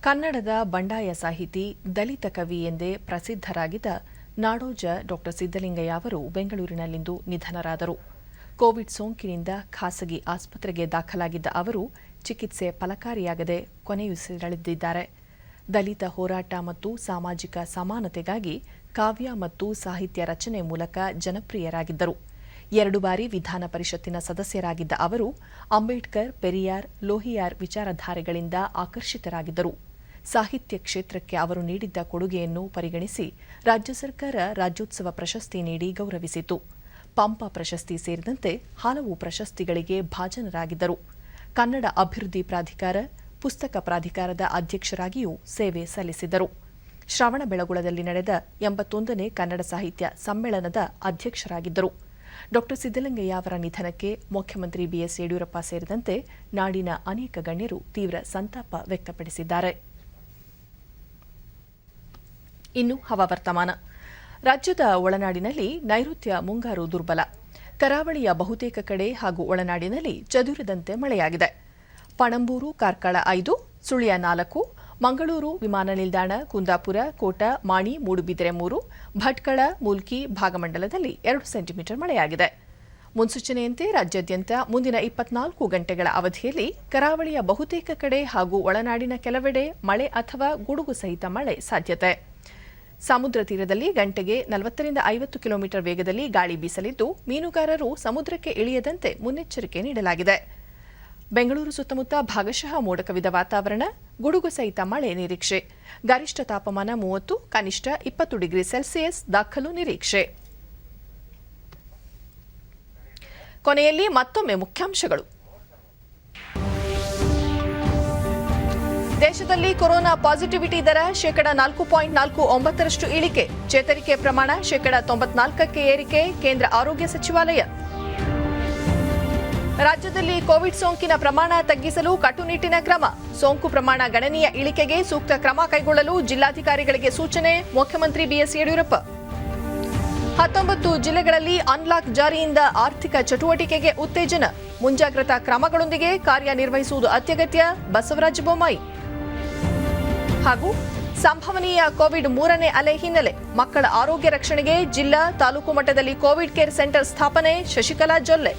ಕನ್ನಡದ ಬಂಡಾಯ ಸಾಹಿತಿ, ದಲಿತ ಕವಿ ಎಂದೇ ಪ್ರಸಿದ್ಧರಾಗಿದ್ದ ನಾಡೋಜ ಡಾಕ್ಟರ್ ಸಿದ್ದಲಿಂಗಯ್ಯ ಅವರು ಬೆಂಗಳೂರಿನಲ್ಲಿಂದು ನಿಧನರಾದರು. ಕೋವಿಡ್ ಸೋಂಕಿನಿಂದ ಖಾಸಗಿ ಆಸ್ಪತ್ರೆಗೆ ದಾಖಲಾಗಿದ್ದ ಅವರು ಚಿಕಿತ್ಸೆ ಫಲಕಾರಿಯಾಗದೆ ಕೊನೆಯುಸಿರೆಳೆದಿದ್ದಾರೆ. ದಲಿತ ಹೋರಾಟ ಮತ್ತು ಸಾಮಾಜಿಕ ಸಮಾನತೆಗಾಗಿ ಕಾವ್ಯ ಮತ್ತು ಸಾಹಿತ್ಯ ರಚನೆ ಮೂಲಕ ಜನಪ್ರಿಯರಾಗಿದ್ದರು. 2 ಬಾರಿ ವಿಧಾನ ಪರಿಷತ್ತಿನ ಸದಸ್ಯರಾಗಿದ್ದ ಅವರು ಅಂಬೇಡ್ಕರ್, ಪೆರಿಯಾರ್, ಲೋಹಿಯಾರ್ ವಿಚಾರಧಾರೆಗಳಿಂದ ಆಕರ್ಷಿತರಾಗಿದ್ದರು. ಸಾಹಿತ್ಯ ಕ್ಷೇತ್ರಕ್ಕೆ ಅವರು ನೀಡಿದ್ದ ಕೊಡುಗೆಯನ್ನು ಪರಿಗಣಿಸಿ ರಾಜ್ಯ ಸರ್ಕಾರ ರಾಜ್ಯೋತ್ಸವ ಪ್ರಶಸ್ತಿ ನೀಡಿ ಗೌರವಿಸಿತು. ಪಂಪ ಪ್ರಶಸ್ತಿ ಸೇರಿದಂತೆ ಹಲವು ಪ್ರಶಸ್ತಿಗಳಿಗೆ ಭಾಜನರಾಗಿದ್ದರು. ಕನ್ನಡ ಅಭಿವೃದ್ಧಿ ಪ್ರಾಧಿಕಾರ, ಪುಸ್ತಕ ಪ್ರಾಧಿಕಾರದ ಅಧ್ಯಕ್ಷರಾಗಿಯೂ ಸೇವೆ ಸಲ್ಲಿಸಿದ್ದರು. ಶ್ರವಣಬೆಳಗೊಳದಲ್ಲಿ ನಡೆದ 81ನೇ ಕನ್ನಡ ಸಾಹಿತ್ಯ ಸಮ್ಮೇಳನದ ಅಧ್ಯಕ್ಷರಾಗಿದ್ದರು. ಡಾಕ್ಟರ್ ಸಿದ್ದಲಿಂಗಯ್ಯ ಅವರ ನಿಧನಕ್ಕೆ ಮುಖ್ಯಮಂತ್ರಿ ಬಿಎಸ್ ಯಡಿಯೂರಪ್ಪ ಸೇರಿದಂತೆ ನಾಡಿನ ಅನೇಕ ಗಣ್ಯರು ತೀವ್ರ ಸಂತಾಪ ವ್ಯಕ್ತಪಡಿಸಿದ್ದಾರೆ. ಇನ್ನು ಹವಾವರ್ತಮಾನ. ರಾಜ್ಯದ ಒಳನಾಡಿನಲ್ಲಿ ನೈಋತ್ಯ ಮುಂಗಾರು ದುರ್ಬಲ. ಕರಾವಳಿಯ ಬಹುತೇಕ ಕಡೆ ಹಾಗೂ ಒಳನಾಡಿನಲ್ಲಿ ಚದುರಿದಂತೆ ಮಳೆಯಾಗಿದೆ. ಪಣಂಬೂರು, ಕಾರ್ಕಳ 5, ಸುಳ್ಯ 4, ಮಂಗಳೂರು ವಿಮಾನ ನಿಲ್ದಾಣ, ಕುಂದಾಪುರ, ಕೋಟ, ಮಾಣಿ, ಮೂಡುಬಿದಿರೆ 3, ಭಟ್ಕಳ, ಮೂಲ್ಕಿ, ಭಾಗಮಂಡಲದಲ್ಲಿ 2 ಸೆಂಟಿಮೀಟರ್ ಮಳೆಯಾಗಿದೆ. ಮುನ್ಸೂಚನೆಯಂತೆ ರಾಜ್ಯಾದ್ಯಂತ ಮುಂದಿನ 24 ಗಂಟೆಗಳ ಅವಧಿಯಲ್ಲಿ ಕರಾವಳಿಯ ಬಹುತೇಕ ಕಡೆ ಹಾಗೂ ಒಳನಾಡಿನ ಕೆಲವೆಡೆ ಮಳೆ ಅಥವಾ ಗುಡುಗು ಸಹಿತ ಮಳೆ ಸಾಧ್ಯತೆ. ಸಮುದ್ರ ತೀರದಲ್ಲಿ ಗಂಟೆಗೆ 40ರಿಂದ 50 ಕಿಲೋಮೀಟರ್ ವೇಗದಲ್ಲಿ ಗಾಳಿ ಬೀಸಲಿದ್ದು ಮೀನುಗಾರರು ಸಮುದ್ರಕ್ಕೆ ಇಳಿಯದಂತೆ ಮುನ್ನೆಚ್ಚರಿಕೆ ನೀಡಲಾಗಿದೆ. ಬೆಂಗಳೂರು ಸುತ್ತಮುತ್ತ ಭಾಗಶಃ ಮೋಡ ಕವಿದ ವಾತಾವರಣ, ಗುಡುಗು ಸಹಿತ ಮಳೆ ನಿರೀಕ್ಷೆ. ಗರಿಷ್ಠ ತಾಪಮಾನ 30, ಕನಿಷ್ಠ 20 ಡಿಗ್ರಿ ಸೆಲ್ಸಿಯಸ್ ದಾಖಲು ನಿರೀಕ್ಷೆ. ಕೊನೆಯಲ್ಲಿ ಮತ್ತೊಮ್ಮೆ ಮುಖ್ಯಾಂಶಗಳು. ದೇಶದಲ್ಲಿ ಕೊರೋನಾ ಪಾಸಿಟಿವಿಟಿ ದರ 4.49% ಇಳಿಕೆ, ಚೇತರಿಕೆ ಪ್ರಮಾಣ 94% ಏರಿಕೆ, ಕೇಂದ್ರ ಆರೋಗ್ಯ ಸಚಿವಾಲಯ. ರಾಜ್ಯದಲ್ಲಿ ಕೋವಿಡ್ ಸೋಂಕಿನ ಪ್ರಮಾಣ ತಗ್ಗಿಸಲು ಕಟ್ಟುನಿಟ್ಟಿನ ಕ್ರಮ, ಸೋಂಕು ಪ್ರಮಾಣ ಗಣನೀಯ ಇಳಿಕೆಗೆ ಸೂಕ್ತ ಕ್ರಮ ಕೈಗೊಳ್ಳಲು ಜಿಲ್ಲಾಧಿಕಾರಿಗಳಿಗೆ ಸೂಚನೆ, ಮುಖ್ಯಮಂತ್ರಿ ಬಿಎಸ್ ಯಡಿಯೂರಪ್ಪ. 19 ಜಿಲ್ಲೆಗಳಲ್ಲಿ ಅನ್ಲಾಕ್ ಜಾರಿಯಿಂದ ಆರ್ಥಿಕ ಚಟುವಟಿಕೆಗೆ ಉತ್ತೇಜನ, ಮುಂಜಾಗ್ರತಾ ಕ್ರಮಗಳೊಂದಿಗೆ ಕಾರ್ಯನಿರ್ವಹಿಸುವುದು ಅತ್ಯಗತ್ಯ, ಬಸವರಾಜ ಬೊಮ್ಮಾಯಿ. ಹಾಗೂ ಸಂಭವನೀಯ ಕೋವಿಡ್ 3ನೇ ಅಲೆ ಹಿನ್ನೆಲೆ ಮಕ್ಕಳ ಆರೋಗ್ಯ ರಕ್ಷಣೆಗೆ ಜಿಲ್ಲಾ, ತಾಲೂಕು ಮಟ್ಟದಲ್ಲಿ ಕೋವಿಡ್ ಕೇರ್ ಸೆಂಟರ್ ಸ್ಥಾಪನೆ, ಶಶಿಕಲಾ ಜೊಲ್ಲೆ.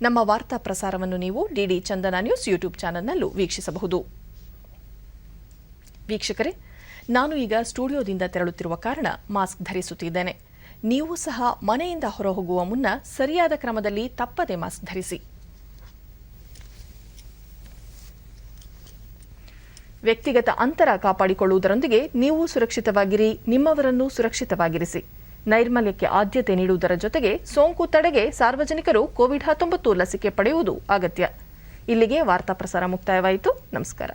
ನಮ್ಮ ವಾರ್ತಾ ಪ್ರಸಾರವನ್ನು ನೀವು ಡಿಡಿ ಚಂದನ ನ್ಯೂಸ್ ಯೂಟ್ಯೂಬ್ ಚಾನೆಲ್ನಲ್ಲೂ ವೀಕ್ಷಿಸಬಹುದು. ವೀಕ್ಷಕರೇ, ನಾನು ಈಗ ಸ್ಟುಡಿಯೋದಿಂದ ತೆರಳುತ್ತಿರುವ ಕಾರಣ ಮಾಸ್ಕ್ ಧರಿಸುತ್ತಿದ್ದೇನೆ. ನೀವು ಸಹ ಮನೆಯಿಂದ ಹೊರಹೋಗುವ ಮುನ್ನ ಸರಿಯಾದ ಕ್ರಮದಲ್ಲಿ ತಪ್ಪದೆ ಮಾಸ್ಕ್ ಧರಿಸಿ. ವ್ಯಕ್ತಿಗತ ಅಂತರ ಕಾಪಾಡಿಕೊಳ್ಳುವುದರೊಂದಿಗೆ ನೀವು ಸುರಕ್ಷಿತವಾಗಿರಿ, ನಿಮ್ಮವರನ್ನು ಸುರಕ್ಷಿತವಾಗಿರಿಸಿ. ನೈರ್ಮಲ್ಯಕ್ಕೆ ಆದ್ಯತೆ ನೀಡುವುದರ ಜೊತೆಗೆ ಸೋಂಕು ತಡೆಗೆ ಸಾರ್ವಜನಿಕರು ಕೋವಿಡ್-19 ಲಸಿಕೆ ಪಡೆಯುವುದು ಅಗತ್ಯ. ಇಲ್ಲಿಗೆ ವಾರ್ತಾ ಪ್ರಸಾರ ಮುಕ್ತಾಯವಾಯಿತು. ನಮಸ್ಕಾರ.